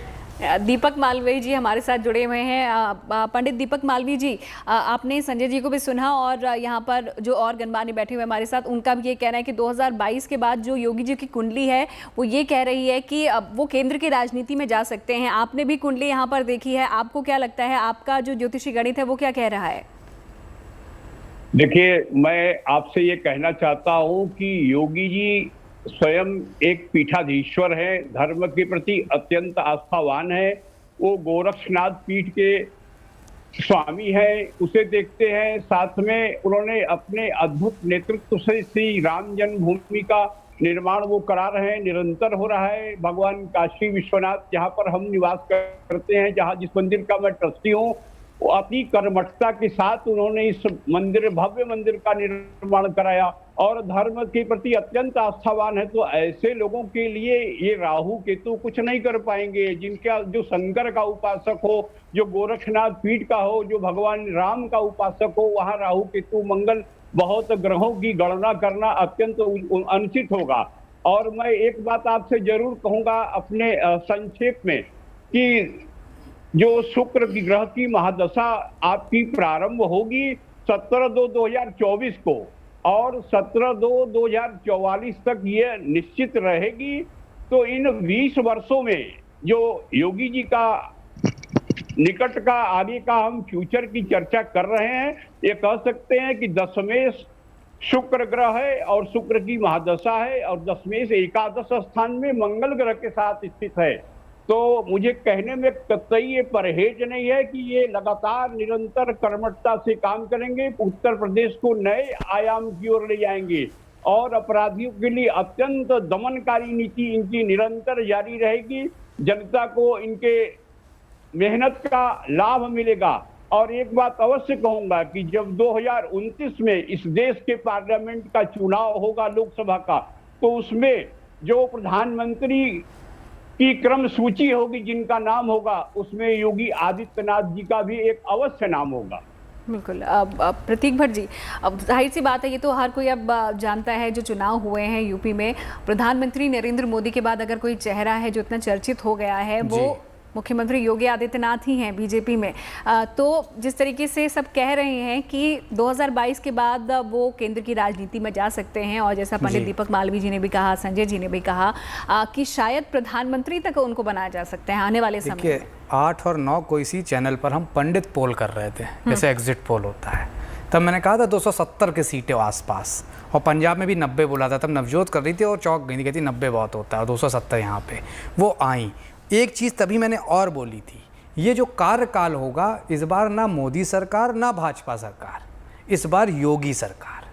Speaker 1: दीपक मालवीय जी हमारे साथ जुड़े हुए हैं। पंडित दीपक मालवीय जी, आपने संजय जी को भी सुना, और यहाँ पर जो और गणमान्य बैठे हुए हमारे साथ, उनका भी ये कहना है कि 2022 के बाद जो योगी जी की कुंडली है वो ये कह रही है कि अब वो केंद्र की राजनीति में जा सकते हैं। आपने भी कुंडली यहाँ पर देखी है, आपको क्या लगता है, आपका जो ज्योतिषी गणित है वो क्या कह रहा है?
Speaker 7: देखिए, मैं आपसे ये कहना चाहता हूँ कि योगी जी स्वयं एक पीठाधीश्वर है, धर्म के प्रति अत्यंत आस्थावान है। वो गोरक्षनाथ पीठ के स्वामी है, उसे देखते हैं। साथ में उन्होंने अपने अद्भुत नेतृत्व से श्री राम जन्मभूमि का निर्माण वो करा रहे हैं, निरंतर हो रहा है। भगवान काशी विश्वनाथ, जहाँ पर हम निवास करते हैं, जहाँ जिस मंदिर का मैं ट्रस्टी हूँ, वो अपनी कर्मठता के साथ उन्होंने इस मंदिर, भव्य मंदिर का निर्माण कराया और धर्म के प्रति अत्यंत आस्थावान है। तो ऐसे लोगों के लिए ये राहु केतु कुछ नहीं कर पाएंगे। जिनका जो शंकर का उपासक हो, जो गोरक्षनाथ पीठ का हो, जो भगवान राम का उपासक हो, वहाँ राहु केतु मंगल बहुत ग्रहों की गणना करना अत्यंत अनुचित होगा। और मैं एक बात आपसे जरूर कहूंगा अपने संक्षेप में, कि जो शुक्र की ग्रह की महादशा आपकी प्रारंभ होगी 17/2/2024 को, और 17/2/2044 तक ये निश्चित रहेगी। तो इन 20 वर्षों में जो योगी जी का निकट का, आगे का हम फ्यूचर की चर्चा कर रहे हैं, ये कह सकते हैं कि दशमेश शुक्र ग्रह है और शुक्र की महादशा है, और दशमेश एकादश स्थान में मंगल ग्रह के साथ स्थित है। तो मुझे कहने में कतई ये परहेज नहीं है कि ये लगातार निरंतर कर्मठता से काम करेंगे, उत्तर प्रदेश को नए आयाम की ओर ले जाएंगे, और अपराधियों के लिए अत्यंत दमनकारी नीति इनकी निरंतर जारी रहेगी। जनता को इनके मेहनत का लाभ मिलेगा। और एक बात अवश्य कहूंगा कि जब 2029 में इस देश के पार्लियामेंट का चुनाव होगा, लोकसभा का, तो उसमें जो प्रधानमंत्री की क्रम सूची होगी, जिनका नाम होगा, उसमें योगी आदित्यनाथ जी का भी एक अवश्य नाम होगा।
Speaker 1: बिल्कुल। अब प्रतीक भट्ट जी, अब जाहिर सी बात है, ये तो हर कोई अब जानता है, जो चुनाव हुए हैं यूपी में, प्रधानमंत्री नरेंद्र मोदी के बाद अगर कोई चेहरा है जो इतना चर्चित हो गया है, वो मुख्यमंत्री योगी आदित्यनाथ ही हैं बीजेपी में। तो जिस तरीके से सब कह रहे हैं कि 2022 के बाद वो केंद्र की राजनीति में जा सकते हैं, और जैसा पंडित दीपक मालवीय जी ने भी कहा, संजय जी ने भी कहा कि शायद प्रधानमंत्री तक उनको बनाया जा सकता है आने वाले समय में।
Speaker 5: 8 और 9 को इसी चैनल पर हम पंडित पोल कर रहे थे, जैसे एग्जिट पोल होता है, तब मैंने कहा था 270 के सीटें आसपास, और पंजाब में भी 90 बोला था, तब नवजोत कर रही थी और चौक गई थी, कहती 90 बहुत होता है, और 270 यहाँ पे वो आई। एक चीज़ तभी मैंने और बोली थी, ये जो कार्यकाल होगा इस बार ना मोदी सरकार ना भाजपा सरकार, इस बार योगी सरकार।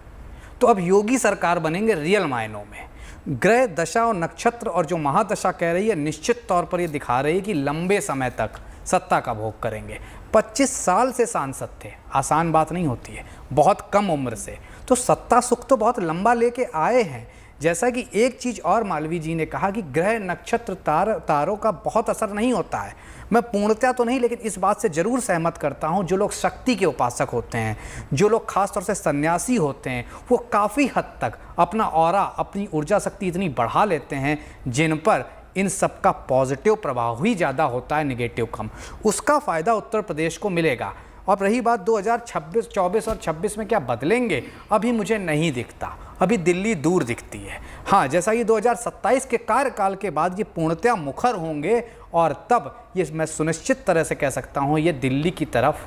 Speaker 5: तो अब योगी सरकार बनेंगे रियल मायनों में। ग्रह दशा और नक्षत्र और जो महादशा कह रही है निश्चित तौर पर ये दिखा रही है कि लंबे समय तक सत्ता का भोग करेंगे। 25 साल से सांसद थे, आसान बात नहीं होती है, बहुत कम उम्र से, तो सत्ता सुख तो बहुत लंबा लेके आए हैं। जैसा कि एक चीज़ और मालवीय जी ने कहा कि ग्रह नक्षत्र तारों का बहुत असर नहीं होता है। मैं पूर्णतया तो नहीं, लेकिन इस बात से ज़रूर सहमत करता हूँ, जो लोग शक्ति के उपासक होते हैं, जो लोग खास तौर से सन्यासी होते हैं, वो काफ़ी हद तक अपना ऑरा, अपनी ऊर्जा शक्ति इतनी बढ़ा लेते हैं जिन पर इन सब का पॉजिटिव प्रभाव ही ज़्यादा होता है, नेगेटिव कम। उसका फ़ायदा उत्तर प्रदेश को मिलेगा। और रही बात 2026, 24 और 26 में क्या बदलेंगे, अभी मुझे नहीं दिखता, अभी दिल्ली दूर दिखती है। हाँ, जैसा ये 2027 के कार्यकाल के बाद ये पूर्णतया मुखर होंगे और तब ये मैं सुनिश्चित तरह से कह सकता हूँ ये दिल्ली की तरफ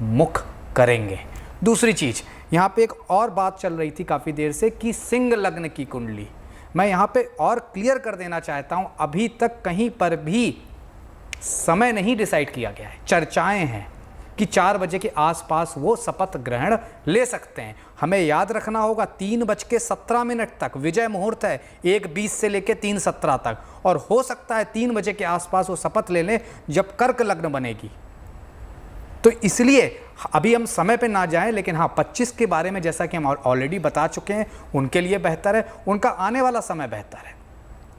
Speaker 5: मुख करेंगे। दूसरी चीज़, यहाँ पे एक और बात चल रही थी काफ़ी देर से कि सिंह लग्न की कुंडली, मैं यहाँ पे और क्लियर कर देना चाहता हूँ, अभी तक कहीं पर भी समय नहीं डिसाइड किया गया है। चर्चाएं हैं कि 4 बजे के आसपास वो शपथ ग्रहण ले सकते हैं। हमें याद रखना होगा 3:17 तक विजय मुहूर्त है, 1:20 से लेकर 3:17 तक, और हो सकता है 3 बजे के आसपास वो शपथ ले लें जब कर्क लग्न बनेगी। तो इसलिए अभी हम समय पे ना जाएं, लेकिन हाँ 25 के बारे में जैसा कि हम ऑलरेडी बता चुके हैं, उनके लिए बेहतर है, उनका आने वाला समय बेहतर है।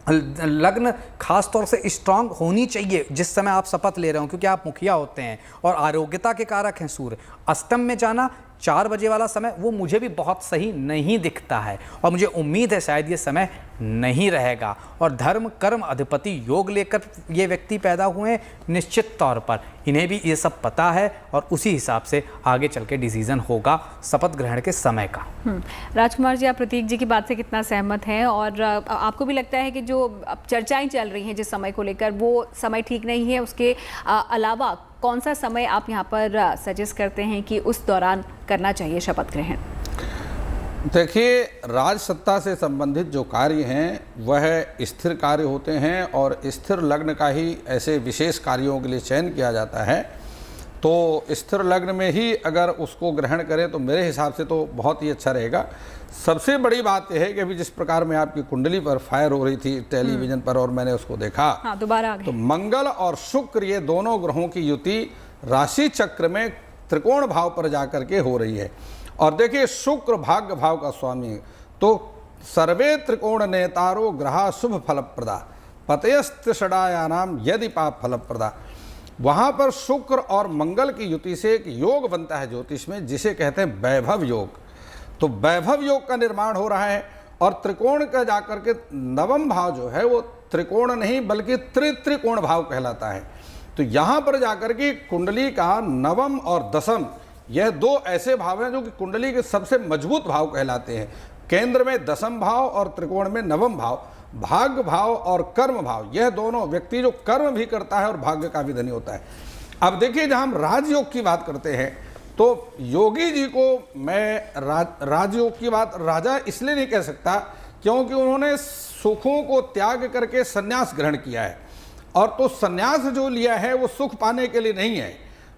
Speaker 5: लग्न खास तौर से स्ट्रांग होनी चाहिए जिस समय आप शपथ ले रहे हो, क्योंकि आप मुखिया होते हैं और आरोग्यता के कारक हैं सूर्य। अष्टम में जाना 4 बजे वाला समय वो मुझे भी बहुत सही नहीं दिखता है, और मुझे उम्मीद है शायद ये समय नहीं रहेगा। और धर्म कर्म अधिपति योग लेकर ये व्यक्ति पैदा हुए हैं, निश्चित तौर पर इन्हें भी ये सब पता है और उसी हिसाब से आगे चल के डिसीजन होगा शपथ ग्रहण के समय का।
Speaker 1: राजकुमार जी, आप प्रतीक जी की बात से कितना सहमत हैं, और आपको भी लगता है कि जो अब चर्चाएं चल रही हैं जिस समय को लेकर वो समय ठीक नहीं है, उसके अलावा कौन सा समय आप यहाँ पर सजेस्ट करते हैं कि उस दौरान करना चाहिए शपथ ग्रहण?
Speaker 3: देखिए, राज सत्ता से संबंधित जो कार्य हैं वह स्थिर कार्य होते हैं और स्थिर लग्न का ही ऐसे विशेष कार्यों के लिए चयन किया जाता है। तो स्थिर लग्न में ही अगर उसको ग्रहण करें तो मेरे हिसाब से तो बहुत ही अच्छा रहेगा। सबसे बड़ी बात यह है कि अभी जिस प्रकार में आपकी कुंडली पर फायर हो रही थी टेलीविजन पर और मैंने उसको देखा,
Speaker 1: हाँ, दोबारा आ गए।
Speaker 3: तो मंगल और शुक्र ये दोनों ग्रहों की युति राशि चक्र में त्रिकोण भाव पर जाकर के हो रही है। और देखिए, शुक्र भाग्य भाव का स्वामी है, तो सर्वे त्रिकोण नेतारो ग्रहा शुभ फलप्रदा पतयस्त्रिषडायानाम यदि पाप फलप्रदा। वहाँ पर शुक्र और मंगल की युति से एक योग बनता है ज्योतिष में, जिसे कहते हैं वैभव योग। तो वैभव योग का निर्माण हो रहा है, और त्रिकोण का जाकर के 9वां भाव जो है वो त्रिकोण नहीं बल्कि त्रिकोण भाव कहलाता है। तो यहाँ पर जाकर के कुंडली का 9वां और 10वां यह 2 ऐसे भाव हैं जो कि कुंडली के सबसे मजबूत भाव कहलाते हैं। केंद्र में 10वां भाव और त्रिकोण में 9वां भाव, भाग्य भाव और कर्म भाव, यह दोनों व्यक्ति जो कर्म भी करता है और भाग्य का भी धनी होता है। अब देखिए, जहाँ हम राजयोग की बात करते हैं तो योगी जी को मैं राजयोग की बात राजा इसलिए नहीं कह सकता क्योंकि उन्होंने सुखों को त्याग करके संन्यास ग्रहण किया है, और तो संन्यास जो लिया है वो सुख पाने के लिए नहीं है,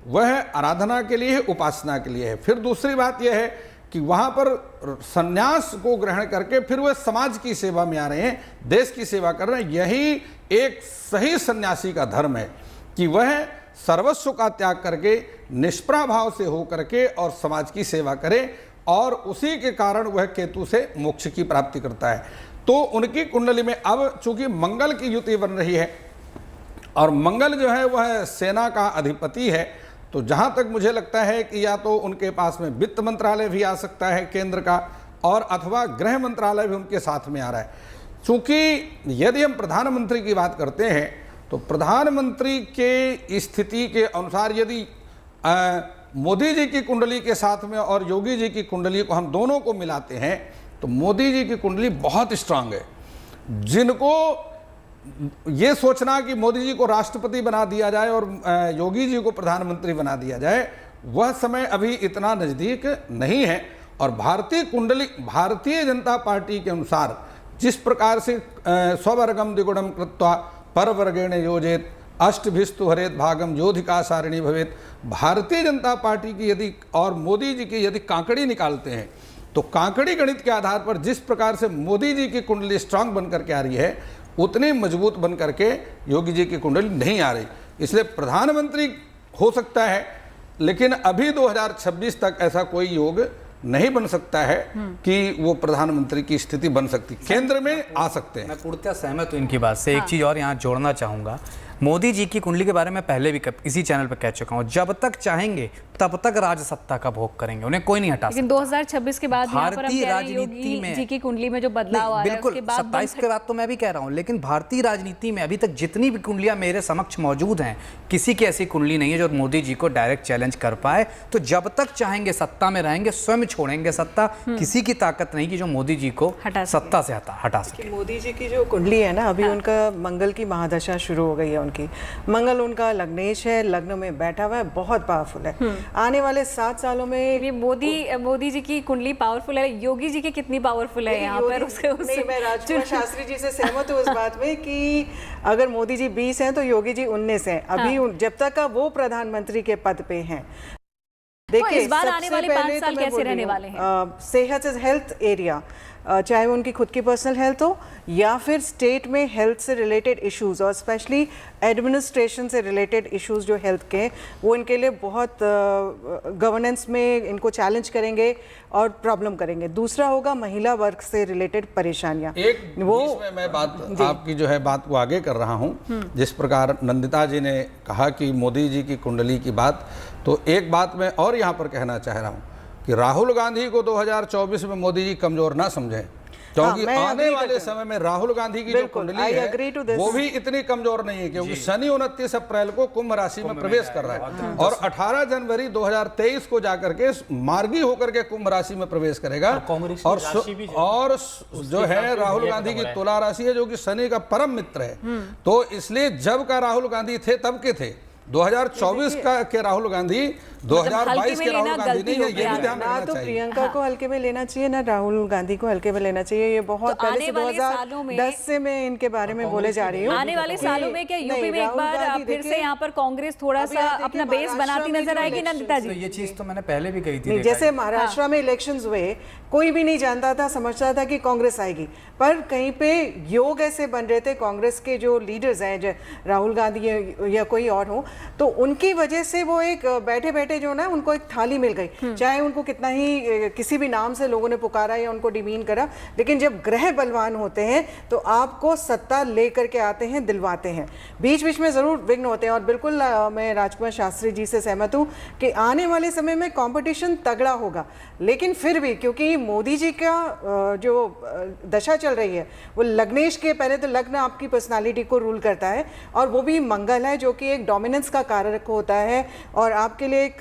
Speaker 3: वह आराधना के लिए है, उपासना के लिए है। फिर दूसरी बात यह है कि वहाँ पर संन्यास को ग्रहण करके फिर वह समाज की सेवा में आ रहे हैं, देश की सेवा कर रहे हैं। यही एक सही सन्यासी का धर्म है कि वह सर्वस्व का त्याग करके निष्प्रा भाव से हो करके और समाज की सेवा करे, और उसी के कारण वह केतु से मोक्ष की प्राप्ति करता है। तो उनकी कुंडली में अब चूंकि मंगल की युति बन रही है और मंगल जो है वह सेना का अधिपति है, तो जहाँ तक मुझे लगता है कि या तो उनके पास में वित्त मंत्रालय भी आ सकता है केंद्र का, और अथवा गृह मंत्रालय भी उनके साथ में आ रहा है। चूँकि यदि हम प्रधानमंत्री की बात करते हैं तो प्रधानमंत्री के स्थिति के अनुसार यदि मोदी जी की कुंडली के साथ में और योगी जी की कुंडली को हम दोनों को मिलाते हैं तो मोदी जी की कुंडली बहुत स्ट्रांग है। जिनको ये सोचना कि मोदी जी को राष्ट्रपति बना दिया जाए और योगी जी को प्रधानमंत्री बना दिया जाए, वह समय अभी इतना नज़दीक नहीं है। और भारतीय कुंडली भारतीय जनता पार्टी के अनुसार जिस प्रकार से स्ववर्गम द्विगुणम कृत्वा परवर्गेण योजेत अष्टभिस्तु हरेत भागम योधिका सारिणी भवेत, भारतीय जनता पार्टी की यदि और मोदी जी की यदि काकड़ी निकालते हैं तो कांकड़ी गणित के आधार पर जिस प्रकार से मोदी जी की कुंडली स्ट्रांग बन करके आ रही है, उतनी मजबूत बन करके योगी जी की कुंडली नहीं आ रही। इसलिए प्रधानमंत्री हो सकता है, लेकिन अभी 2026 तक ऐसा कोई योग नहीं बन सकता है कि वो प्रधानमंत्री की स्थिति बन सकती, केंद्र में आ सकते हैं।
Speaker 5: मैं पूर्णतः सहमत हूँ इनकी बात से। एक चीज़ और यहाँ जोड़ना चाहूँगा, मोदी जी की कुंडली के बारे में पहले भी इसी चैनल पर कह चुका हूँ, जब तक चाहेंगे तब तक राज सत्ता का भोग करेंगे, उन्हें कोई नहीं हटा सकता।
Speaker 1: लेकिन 2026 के बाद यहाँ पर हम
Speaker 5: भारतीय
Speaker 1: कह रहे हैं
Speaker 5: राजनीति
Speaker 1: योगी
Speaker 5: में
Speaker 1: जी की कुंडली में जो बदलाव आ रहा है
Speaker 5: बिल्कुल
Speaker 1: उसके बाद
Speaker 5: 27 के बाद तो मैं भी कह रहा हूँ, लेकिन भारतीय राजनीति में अभी तक जितनी भी कुंडलियां मेरे समक्ष मौजूद हैं, किसी की ऐसी कुंडली नहीं है जो मोदी जी को डायरेक्ट चैलेंज कर पाए। तो जब तक चाहेंगे सत्ता में रहेंगे, स्वयं छोड़ेंगे सत्ता। किसी की ताकत नहीं कि जो मोदी जी को सत्ता से हटा सके।
Speaker 4: मोदी जी की जो कुंडली है ना, अभी उनका मंगल की महादशा शुरू हो गई है उनकी। मंगल उनका लग्नेश है, लग्न में बैठा हुआ है, बहुत पावरफुल है। आने वाले 7 सालों में
Speaker 1: ये मोदी जी की कुंडली पावरफुल है, योगी जी की कितनी पावरफुल है यहाँ पर?
Speaker 4: नहीं, मैं राजकुमार शास्त्री जी से सहमत हूँ इस बात में कि अगर मोदी जी 20 हैं तो योगी जी 19 हैं। अभी जब तक का वो प्रधानमंत्री के पद पे हैं।
Speaker 1: देखिए, इस बार आने वाले 5 साल कैसे रहने वाले हैं?
Speaker 4: सेहत इज हेल्थ एरिया, चाहे वो उनकी खुद की पर्सनल हेल्थ हो या फिर स्टेट में हेल्थ से रिलेटेड इश्यूज और स्पेशली एडमिनिस्ट्रेशन से रिलेटेड इश्यूज जो हेल्थ के, वो इनके लिए बहुत गवर्नेंस में इनको चैलेंज करेंगे और प्रॉब्लम करेंगे। दूसरा होगा महिला वर्ग से रिलेटेड परेशानियां।
Speaker 3: एक वो में मैं बात आपकी जो है बात को आगे कर रहा हूं, जिस प्रकार नंदिता जी ने कहा कि मोदी जी की कुंडली की बात, तो एक बात मैं और यहाँ पर कहना चाह रहा हूँ कि राहुल गांधी को 2024 में मोदी जी कमजोर ना समझें, क्योंकि आने वाले समय में राहुल गांधी की जो कुंडली है वो भी इतनी कमजोर नहीं है, क्योंकि शनि 29 अप्रैल को कुंभ राशि में प्रवेश कर रहा है और 18 जनवरी 2023 को जाकर के मार्गी होकर के कुंभ राशि में प्रवेश करेगा। और जो है राहुल गांधी की तुला राशि है, जो कि शनि का परम मित्र है। तो इसलिए जब का राहुल गांधी थे तब के थे, 2024 का के राहुल गांधी 2022 के राहुल गांधी नहीं है, ये भी ध्यान रखना
Speaker 4: तो
Speaker 3: चाहिए।
Speaker 4: प्रियंका को हल्के में लेना चाहिए ना राहुल गांधी को हल्के में लेना चाहिए। ये बहुत
Speaker 1: तो
Speaker 4: पहले से 2010 से मैं इनके बारे में बोले जा रही हूँ।
Speaker 1: आने वाले सालों में क्या यूपी में एक बार फिर से यहाँ पर कांग्रेस थोड़ा सा अपना बेस बनाती नजर आएगी नंदिता जी?
Speaker 5: ये चीज तो मैंने पहले भी कही थी।
Speaker 4: जैसे महाराष्ट्र में इलेक्शंस हुए, कोई भी नहीं जानता था, समझता था कि कांग्रेस आएगी, पर कहीं पे योग ऐसे बन रहे थे कांग्रेस के जो लीडर्स हैं, राहुल गांधी या कोई और हो, तो उनकी वजह से वो एक बैठे बैठे जो ना उनको एक थाली मिल गई। चाहे उनको कितना ही किसी भी नाम से लोगों ने पुकारा या उनको डिमीन करा, लेकिन जब ग्रह बलवान होते हैं तो आपको सत्ता लेकर के आते हैं, दिलवाते हैं। बीच बीच में जरूर विघ्न होते हैं और बिल्कुल मैं राजकुमार शास्त्री जी से सहमत हूँ कि आने वाले समय में कंपटीशन तगड़ा होगा। लेकिन फिर भी क्योंकि मोदी जी का जो दशा चल रही है वो लग्नेश के, पहले तो लग्न आपकी पर्सनालिटी को रूल करता है और वो भी मंगल है जो कि एक डोमिनेंस का कारक होता है और आपके लिए एक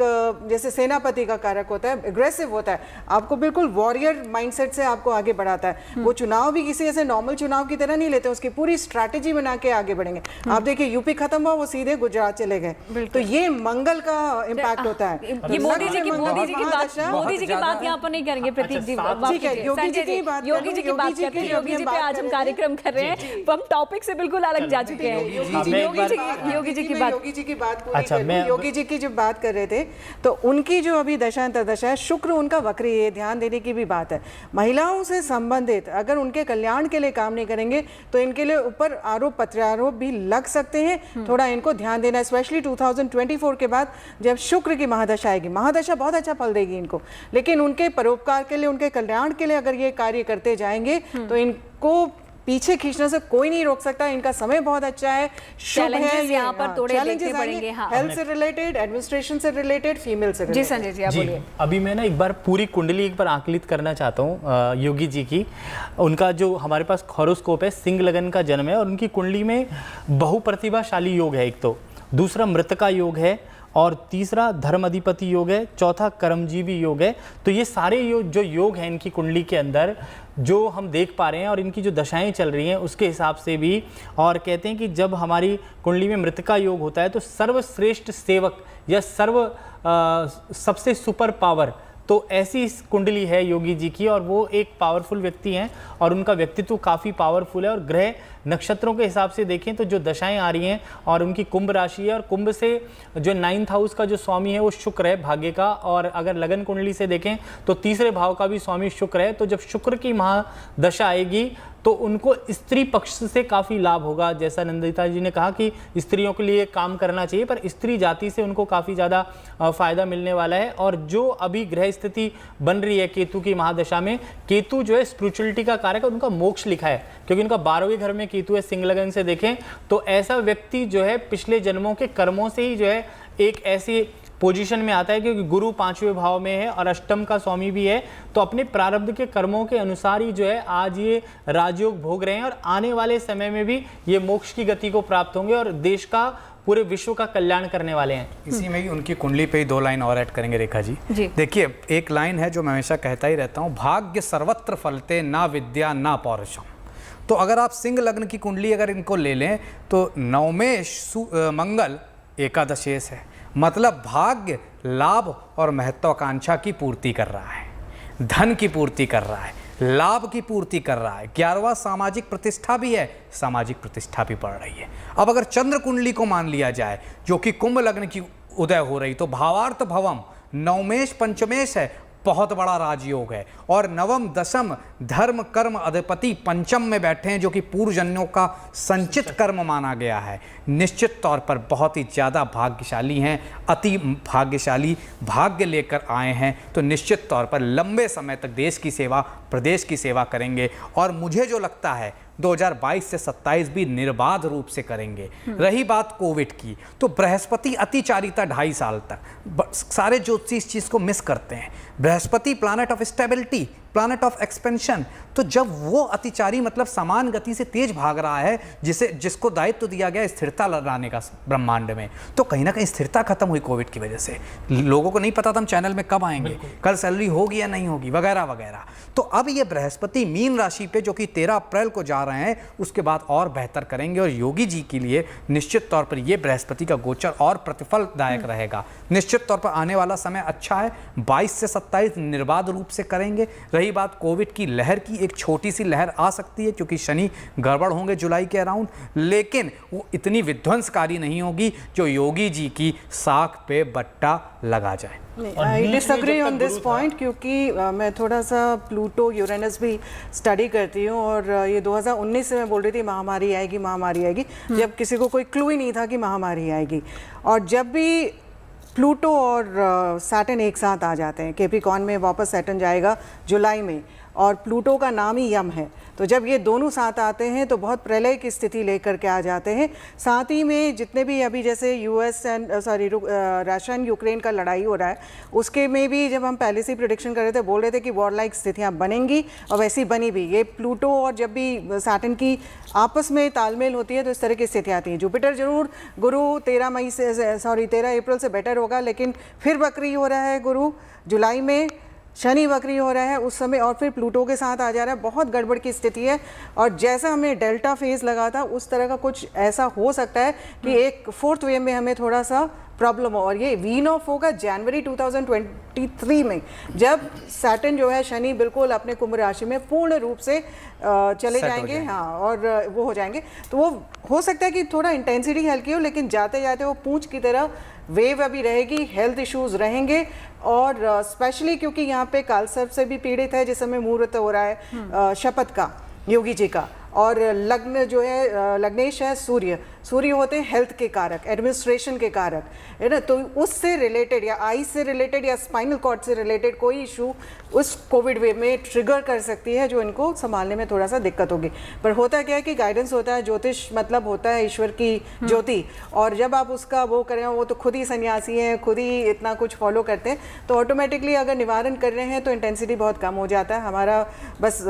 Speaker 4: जैसे सेनापति का कारक होता है, एग्रेसिव होता है, आपको बिल्कुल वॉरियर माइंडसेट से आपको आगे बढ़ाता है। वो चुनाव भी किसी ऐसे नॉर्मल चुनाव की तरह नहीं लेते, उसकी पूरी स्ट्रैटेजी बना के आगे बढ़ेंगे। आप देखिए यूपी खत्म हुआ, वो सीधे गुजरात चले गए। तो ये मंगल का इम्पैक्ट होता है।
Speaker 1: ये मोदी जी की बात यहाँ पर नहीं करेंगे प्रतीक जी।
Speaker 4: ठीक है, योगी जी की बात
Speaker 1: करते हैं। योगी जी पे आज हम कार्यक्रम कर रहे हैं, हम टॉपिक से बिल्कुल अलग जा चुके हैं। योगी जी की बात योगी जी की जब बात कर रहे थे तो उनकी जो अभी दशा अंतर्दशा है, शुक्र उनका वक्री है, ध्यान देने की भी बात है। महिलाओं से संबंधित अगर उनके कल्याण के लिए काम नहीं करेंगे तो इनके लिए ऊपर आरोप प्रत्यारोप भी लग सकते हैं। थोड़ा इनको ध्यान देना, स्पेशली 2024 के बाद जब शुक्र की महादशा आएगी। महादशा बहुत अच्छा फल देगी इनको, लेकिन उनके परोपकार के लिए, उनके कल्याण के लिए अगर ये कार्य करते जाएंगे तो इनको पीछे खींचने से कोई नहीं रोक सकता। इनका समय बहुत अच्छा है, शुभ है। यहाँ पर थोड़े देखने पड़ेंगे,
Speaker 4: हेल्थ से रिलेटेड, एडमिनिस्ट्रेशन से रिलेटेड, फीमेल से रिलेटेड।
Speaker 1: जी संजय जी आप बोलिए।
Speaker 6: अभी मैं ना एक बार पूरी कुंडली एक बार आकलित करना चाहता हूँ योगी जी की। उनका जो हमारे पास हॉरोस्कोप है, सिंह लगन का जन्म है और उनकी कुंडली में बहुप्रतिभाशाली योग है एक तो, दूसरा मृतका योग है और तीसरा धर्म अधिपति योग है, चौथा कर्मजीवी योग है। तो ये सारे जो योग हैं इनकी कुंडली के अंदर जो हम देख पा रहे हैं और इनकी जो दशाएं चल रही हैं उसके हिसाब से भी, और कहते हैं कि जब हमारी कुंडली में मृतका योग होता है तो सर्वश्रेष्ठ सेवक या सबसे सुपर पावर तो ऐसी इस कुंडली है योगी जी की, और वो एक पावरफुल व्यक्ति हैं और उनका व्यक्तित्व काफ़ी पावरफुल है। और ग्रह नक्षत्रों के हिसाब से देखें तो जो दशाएं आ रही हैं, और उनकी कुंभ राशि है, और कुंभ से जो 9th हाउस का जो स्वामी है वो शुक्र है भाग्य का, और अगर लगन कुंडली से देखें तो तीसरे भाव का भी स्वामी शुक्र है। तो जब शुक्र की महादशा आएगी तो उनको स्त्री पक्ष से काफ़ी लाभ होगा। जैसा नंदिता जी ने कहा कि स्त्रियों के लिए काम करना चाहिए, पर स्त्री जाति से उनको काफ़ी ज़्यादा फायदा मिलने वाला है। और जो अभी ग्रह स्थिति बन रही है केतु की महादशा में, केतु जो है स्पिरिचुअलिटी का कारक है, उनका मोक्ष लिखा है, क्योंकि उनका 12वें घर में केतु है। सिंह लगन से देखें तो ऐसा व्यक्ति जो है पिछले जन्मों के कर्मों से ही जो है एक ऐसी पोजीशन में आता है, क्योंकि गुरु 5वें भाव में है और अष्टम का स्वामी भी है। तो अपने प्रारब्ध के कर्मों के अनुसार ही जो है आज ये राजयोग भोग रहे हैं, और आने वाले समय में भी ये मोक्ष की गति को प्राप्त होंगे और देश का, पूरे विश्व का कल्याण करने वाले हैं।
Speaker 5: इसी में ही उनकी कुंडली पे ही 2 लाइन और ऐड करेंगे रेखा जी। देखिए, एक लाइन है जो मैं हमेशा कहता ही रहता हूँ, भाग्य सर्वत्र फलते, ना विद्या ना पौरुषम। तो अगर आप सिंह लग्न की कुंडली अगर इनको ले लें तो नवमेश मंगल एकादशेश है, मतलब भाग्य, लाभ और महत्वाकांक्षा की पूर्ति कर रहा है, धन की पूर्ति कर रहा है, लाभ की पूर्ति कर रहा है। 11वां सामाजिक प्रतिष्ठा भी है, सामाजिक प्रतिष्ठा भी बढ़ रही है। अब अगर चंद्र कुंडली को मान लिया जाए जो कि कुंभ लग्न की उदय हो रही, तो भावार्थ भवम नवमेश पंचमेश है, बहुत बड़ा राजयोग है, और नवम दशम धर्म कर्म अधिपति पंचम में बैठे हैं, जो कि पूर्वजन्यों का संचित कर्म माना गया है। निश्चित तौर पर बहुत ही ज़्यादा भाग्यशाली हैं, अति भाग्यशाली भाग्य लेकर आए हैं। तो निश्चित तौर पर लंबे समय तक देश की सेवा, प्रदेश की सेवा करेंगे, और मुझे जो लगता है 2022 से 27 भी निर्बाध रूप से करेंगे। रही बात कोविड की, तो बृहस्पति अतिचारिता 2.5 साल तक, सारे ज्योतिषी इस चीज़ को मिस करते हैं। Brihaspati planet of stability, planet of expansion, तो जब वो अतिचारी मतलब समान गति से तेज भाग रहा है, जिसको दायित्व दिया गया स्थिरता लाने का ब्रह्मांड में, तो कहीं ना कहीं स्थिरता खत्म हुई कोविड की वजह से। लोगों को नहीं पता था हम चैनल में कब आएंगे, कल सैलरी होगी या नहीं होगी, वगैरह वगैरह। तो अब ये बृहस्पति मीन राशि पे जो कि 13 अप्रैल को जा रहे हैं, उसके बाद और बेहतर करेंगे, और योगी जी के लिए निश्चित तौर पर ये बृहस्पति का गोचर और प्रतिफलदायक रहेगा। निश्चित तौर पर आने वाला समय अच्छा है, 22 से 27 निर्बाध रूप से करेंगे। रही बात कोविड की लहर की, एक छोटी सी लहर आ सकती है क्योंकि शनि गड़बड़ होंगे जुलाई के अराउंड, लेकिन वो इतनी विध्वंसकारी नहीं होगी जो योगी जी की साख पे बट्टा लगा जाए।
Speaker 4: I disagree on this point, क्योंकि मैं थोड़ा सा प्लूटो यूरेनस भी स्टडी करती हूँ, और ये 2019 से मैं बोल रही थी महामारी आएगी, महामारी आएगी, जब किसी को कोई क्लू ही नहीं था कि महामारी आएगी। और जब भी प्लूटो और सैटर्न एक साथ आ जाते हैं, कैप्रिकॉर्न में वापस सैटर्न जाएगा जुलाई में, और प्लूटो का नाम ही यम है, तो जब ये दोनों साथ आते हैं तो बहुत प्रलय की स्थिति लेकर के आ जाते हैं। साथ ही में जितने भी अभी जैसे रशिया एंड यूक्रेन का लड़ाई हो रहा है, उसके में भी जब हम पहले से प्रिडिक्शन कर रहे थे, बोल रहे थे कि वॉर लाइक स्थितियाँ बनेंगी, और वैसी बनी भी। ये प्लूटो और जब भी सैटर्न की आपस में तालमेल होती है तो इस तरह की स्थितियाँ आती हैं। जुपिटर जरूर गुरु 13 अप्रैल से बेटर होगा, लेकिन फिर वक्री हो रहा है गुरु जुलाई में, शनि वक्री हो रहा है उस समय, और फिर प्लूटो के साथ आ जा रहा है। बहुत गड़बड़ की स्थिति है, और जैसा हमें डेल्टा फेज लगा था उस तरह का कुछ ऐसा हो सकता है कि एक 4th वेव में हमें थोड़ा सा प्रॉब्लम हो। और ये वीन ऑफ होगा जनवरी 2023 में, जब सैटर्न जो है शनि बिल्कुल अपने कुंभ राशि में पूर्ण रूप से चले जाएंगे, हाँ, और वो हो जाएंगे। तो वो हो सकता है कि थोड़ा इंटेंसिटी हल्की हो, लेकिन जाते जाते वो पूंछ की तरह वेव अभी रहेगी, हेल्थ इश्यूज रहेंगे। और स्पेशली क्योंकि यहाँ पे कालसर्प से भी पीड़ित है, जिस समय मुहूर्त हो रहा है शपथ का योगी जी का, और लग्न जो है लग्नेश है सूर्य, सूर्य होते हैं हेल्थ के कारक, एडमिनिस्ट्रेशन के कारक, है ना। तो उससे रिलेटेड या आई से रिलेटेड या स्पाइनल कॉर्ड से रिलेटेड कोई इशू उस कोविड वेव में ट्रिगर कर सकती है, जो इनको संभालने में थोड़ा सा दिक्कत होगी। पर होता क्या है कि गाइडेंस होता है, ज्योतिष मतलब होता है ईश्वर की ज्योति, और जब आप उसका वो करें, वो तो खुद ही सन्यासी हैं, खुद ही इतना कुछ फॉलो करते हैं, तो ऑटोमेटिकली अगर निवारण कर रहे हैं तो इंटेंसिटी बहुत कम हो जाता है। हमारा बस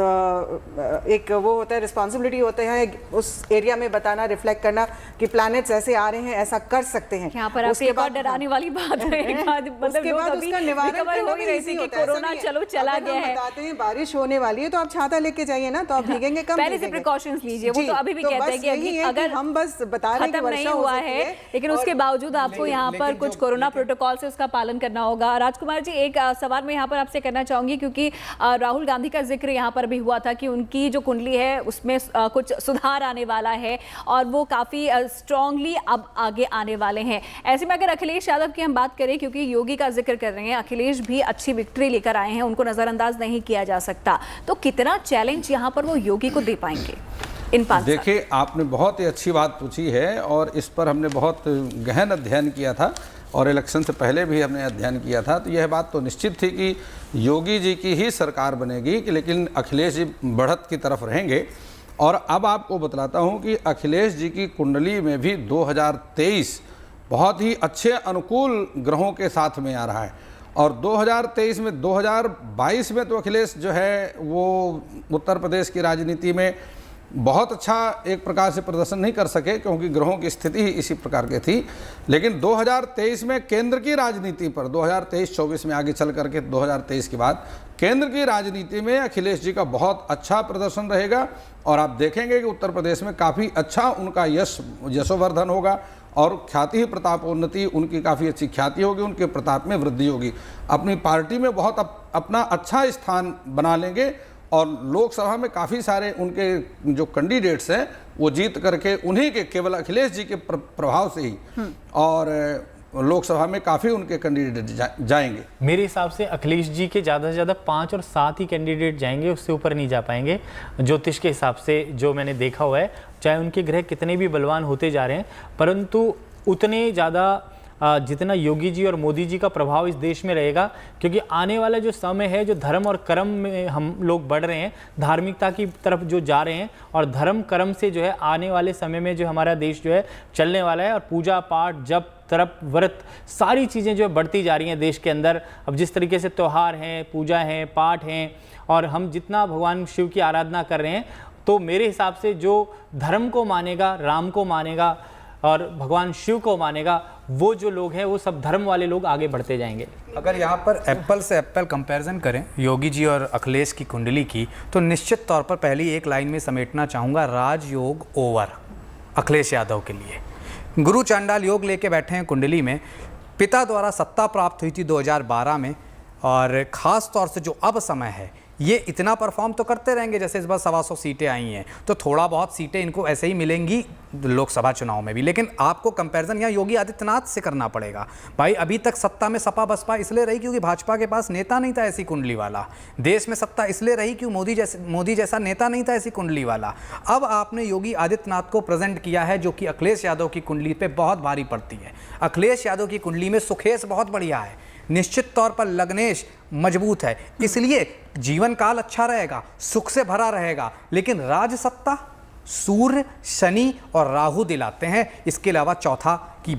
Speaker 4: एक वो होता है, रिस्पॉन्सिबिलिटी होता है उस एरिया में बताना, रिफ्लेक्ट करना, कि प्लैनेट्स ऐसे आ रहे हैं, ऐसा कर सकते हैं।
Speaker 1: यहाँ पर आपसे एक और डराने वाली बात है, एक बात मतलब
Speaker 4: उसके
Speaker 1: लोग
Speaker 4: बाद
Speaker 1: अभी
Speaker 4: उसका निवारण
Speaker 1: रिकवर हो ही रहे थे कि कोरोना चलो चला गया है।
Speaker 4: बताते हैं बारिश होने वाली है तो आप छाता लेके जाइए ना, तो आप भीगेंगे कम,
Speaker 1: पहले से प्रिकॉशंस लीजिए। वो तो अभी भी कहते हैं कि
Speaker 4: अगर हम बस बता रहे हैं कि
Speaker 1: खत्म नहीं हुआ है, लेकिन उसके बावजूद आपको यहाँ पर कुछ कोरोना प्रोटोकॉल से उसका पालन करना होगा। राजकुमार जी, एक सवाल मैं यहाँ पर आपसे करना चाहूंगी, क्योंकि राहुल गांधी का जिक्र यहाँ पर भी हुआ था कि उनकी जो कुंडली है उसमें कुछ सुधार आने वाला है और वो काफी स्ट्रांगली अब आगे आने वाले हैं। ऐसे में अगर अखिलेश यादव की हम बात करें, क्योंकि योगी का जिक्र कर रहे हैं, अखिलेश भी अच्छी विक्ट्री लेकर आए हैं, उनको नजरअंदाज नहीं किया जा सकता, तो कितना चैलेंज यहाँ पर वो योगी को दे पाएंगे इन 5 साल?
Speaker 3: देखिए, आपने बहुत ही अच्छी बात पूछी है और इस पर हमने बहुत गहन अध्ययन किया था और इलेक्शन से पहले भी हमने अध्ययन किया था। तो यह बात तो निश्चित थी कि योगी जी की ही सरकार बनेगी, लेकिन अखिलेश जी बढ़त की तरफ रहेंगे। और अब आपको बतलाता हूं कि अखिलेश जी की कुंडली में भी 2023 बहुत ही अच्छे अनुकूल ग्रहों के साथ में आ रहा है और 2023 में 2022 में तो अखिलेश जो है वो उत्तर प्रदेश की राजनीति में बहुत अच्छा एक प्रकार से प्रदर्शन नहीं कर सके, क्योंकि ग्रहों की स्थिति ही इसी प्रकार की थी। लेकिन 2023 में केंद्र की राजनीति पर 2023-24 में आगे चल करके 2023 के बाद केंद्र की राजनीति में अखिलेश जी का बहुत अच्छा प्रदर्शन रहेगा और आप देखेंगे कि उत्तर प्रदेश में काफ़ी अच्छा उनका यशोवर्धन होगा और ख्याति ही प्रतापोन्नति, उनकी काफ़ी अच्छी ख्याति होगी, उनके प्रताप में वृद्धि होगी, अपनी पार्टी में बहुत अपना अच्छा स्थान बना लेंगे और लोकसभा में काफ़ी सारे उनके जो कैंडिडेट्स हैं वो जीत करके उन्हीं के, केवल अखिलेश जी के प्रभाव से ही और लोकसभा में काफ़ी उनके कैंडिडेट जाएंगे।
Speaker 6: मेरे हिसाब से अखिलेश जी के ज़्यादा से ज़्यादा 5 और 7 ही कैंडिडेट जाएंगे, उससे ऊपर नहीं जा पाएंगे ज्योतिष के हिसाब से जो मैंने देखा हुआ है। चाहे उनके ग्रह कितने भी बलवान होते जा रहे हैं, परंतु उतने ज़्यादा जितना योगी जी और मोदी जी का प्रभाव इस देश में रहेगा, क्योंकि आने वाला जो समय है, जो धर्म और कर्म में हम लोग बढ़ रहे हैं, धार्मिकता की तरफ जो जा रहे हैं और धर्म कर्म से जो है आने वाले समय में जो हमारा देश जो है चलने वाला है और पूजा पाठ जप तरफ व्रत सारी चीज़ें जो बढ़ती जा रही हैं देश के अंदर। अब जिस तरीके से त्यौहार हैं, पूजा हैं, पाठ हैं और हम जितना भगवान शिव की आराधना कर रहे हैं, तो मेरे हिसाब से जो धर्म को मानेगा, राम को मानेगा और भगवान शिव को मानेगा, वो जो लोग हैं वो सब धर्म वाले लोग आगे बढ़ते जाएंगे।
Speaker 5: अगर यहाँ पर एप्पल से एप्पल कंपैरिजन करें योगी जी और अखिलेश की कुंडली की, तो निश्चित तौर पर पहली एक लाइन में समेटना चाहूँगा, राजयोग ओवर अखिलेश यादव के लिए। गुरु चांडाल योग लेके बैठे हैं कुंडली में, पिता द्वारा सत्ता प्राप्त हुई थी 2012 में और ख़ास तौर से जो अब समय है ये इतना परफॉर्म तो करते रहेंगे, जैसे इस बार 125 सीटें आई हैं तो थोड़ा बहुत सीटें इनको ऐसे ही मिलेंगी लोकसभा चुनाव में भी। लेकिन आपको कंपैरिजन यहाँ योगी आदित्यनाथ से करना पड़ेगा। भाई अभी तक सत्ता में सपा बसपा इसलिए रही क्योंकि भाजपा के पास नेता नहीं था ऐसी कुंडली वाला। देश में सत्ता इसलिए रही क्योंकि मोदी जैसा नेता नहीं था ऐसी कुंडली वाला। अब आपने योगी आदित्यनाथ को प्रेजेंट किया है जो कि अखिलेश यादव की कुंडली पर बहुत भारी पड़ती है। अखिलेश यादव की कुंडली में सुखेश बहुत बढ़िया है, निश्चित तौर पर लग्नेश मजबूत है, इसलिए जीवन काल अच्छा रहेगा, सुख से भरा रहेगा। लेकिन राजसत्ता सूर्य, शनि और राहु दिलाते हैं। इसके अलावा चौथा की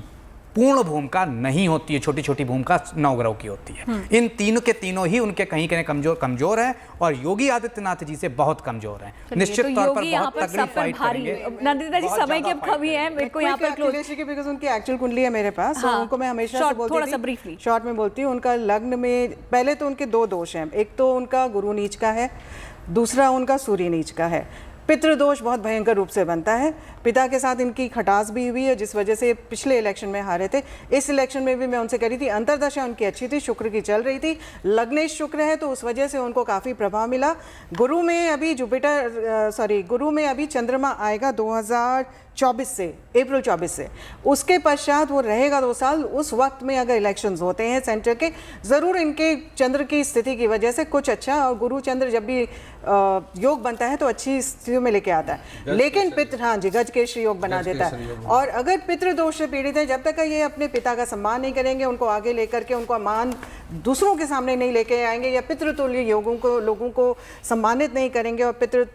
Speaker 5: पूर्ण भूमिका नहीं होती है, छोटी छोटी भूमिका नवग्रहों की होती है। इन तीनों के तीनों ही उनके कहीं कहीं कमजोर हैं और योगी आदित्यनाथ जी से बहुत कमजोर हैं। निश्चित तौर पर बहुत तगड़ी फाइट करेंगे।
Speaker 1: नंदिता जी, समय की अब कमी है, मेरे को यहाँ पर
Speaker 4: अखिलेश जी बिकॉज़ उनकी एक्चुअल कुंडली है मेरे पास,
Speaker 1: हाँ,
Speaker 4: उनको मैं हमेशा से बोलती
Speaker 1: थोड़ा
Speaker 4: थी,
Speaker 1: सा ब्रीफली
Speaker 4: शॉर्ट में बोलती हूँ। उनका लग्न में पहले तो उनके 2 दोष हैं, एक तो उनका गुरु नीच का है, दूसरा उनका सूर्य नीच का है। पितृदोष बहुत भयंकर रूप से बनता है। पिता के साथ इनकी खटास भी हुई है जिस वजह से पिछले इलेक्शन में हारे थे। इस इलेक्शन में भी मैं उनसे कह रही थी, अंतर्दशा उनकी अच्छी थी, शुक्र की चल रही थी, लग्नेश शुक्र है तो उस वजह से उनको काफ़ी प्रभाव मिला। गुरु में अभी चंद्रमा आएगा 2024 से, अप्रैल 24 से, उसके पश्चात वो रहेगा 2 साल। उस वक्त में अगर इलेक्शंस होते हैं सेंटर के, ज़रूर इनके चंद्र की स्थिति की वजह से कुछ अच्छा, और गुरु चंद्र जब भी योग बनता है तो अच्छी स्थितियों में लेके आता है। लेकिन गज केशरी योग बना देता है। और अगर पितृदोष से पीड़ित है, जब तक ये अपने पिता का सम्मान नहीं करेंगे, उनको आगे लेकर के उनको मान दूसरों के सामने नहीं लेके आएंगे या पितृतुल्य लोगों को सम्मानित नहीं करेंगे और पितृ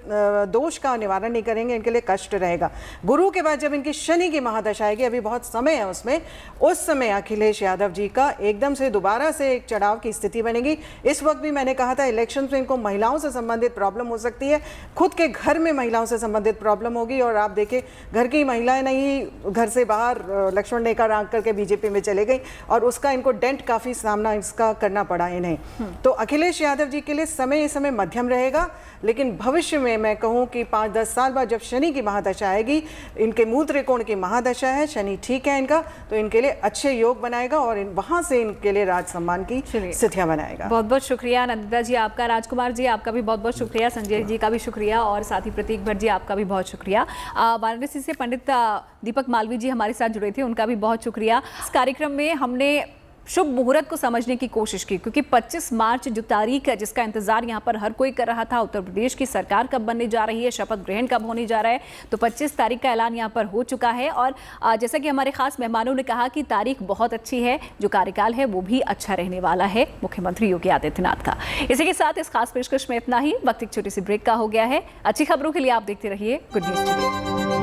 Speaker 4: दोष का निवारण नहीं करेंगे, इनके लिए कष्ट रहेगा। गुरु के बाद जब इनकी शनि की महादशा आएगी, अभी बहुत समय है उसमें, उस समय अखिलेश यादव जी का एकदम से दोबारा से एक चढ़ाव की स्थिति बनेगी। इस वक्त भी मैंने कहा था इलेक्शन में इनको महिलाओं से संबंधित प्रॉब्लम हो सकती है, खुद के घर में महिलाओं से संबंधित प्रॉब्लम होगी। और आप देखें, घर की महिलाएं नहीं, घर से बाहर लक्ष्मण रेखा रख करके बीजेपी में चले गई और उसका इनको डेंट काफ़ी सामना इसका करना पड़ा इन्हें। तो अखिलेश यादव जी के लिए समय इस समय मध्यम रहेगा, लेकिन भविष्य में मैं कहूँ कि 5-10 साल बाद जब शनि की महादशा आएगी, इनके मूल त्रिकोण की महादशा है, शनि ठीक है इनका, तो इनके लिए अच्छे योग बनाएगा और वहाँ से इनके लिए राज सम्मान की स्थितियाँ बनाएगा।
Speaker 1: बहुत बहुत शुक्रिया नंदिता जी आपका, राजकुमार जी आपका भी बहुत बहुत शुक्रिया, संजय जी का भी शुक्रिया और साथ ही प्रतीक भट्ट जी आपका भी बहुत शुक्रिया। वाराणसी से पंडित दीपक मालवीय जी हमारे साथ जुड़े थे, उनका भी बहुत शुक्रिया। इस कार्यक्रम में हमने शुभ मुहूर्त को समझने की कोशिश की, क्योंकि 25 मार्च जो तारीख है जिसका इंतजार यहाँ पर हर कोई कर रहा था, उत्तर प्रदेश की सरकार कब बनने जा रही है, शपथ ग्रहण कब होने जा रहा है, तो 25 तारीख का ऐलान यहाँ पर हो चुका है। और जैसा कि हमारे खास मेहमानों ने कहा कि तारीख बहुत अच्छी है, जो कार्यकाल है वो भी अच्छा रहने वाला है मुख्यमंत्री योगी आदित्यनाथ का। इसी के साथ इस खास पेशकश में इतना ही। वक्त एक छोटी सी ब्रेक का हो गया है। अच्छी खबरों के लिए आप देखते रहिए गुड न्यूज टुडे।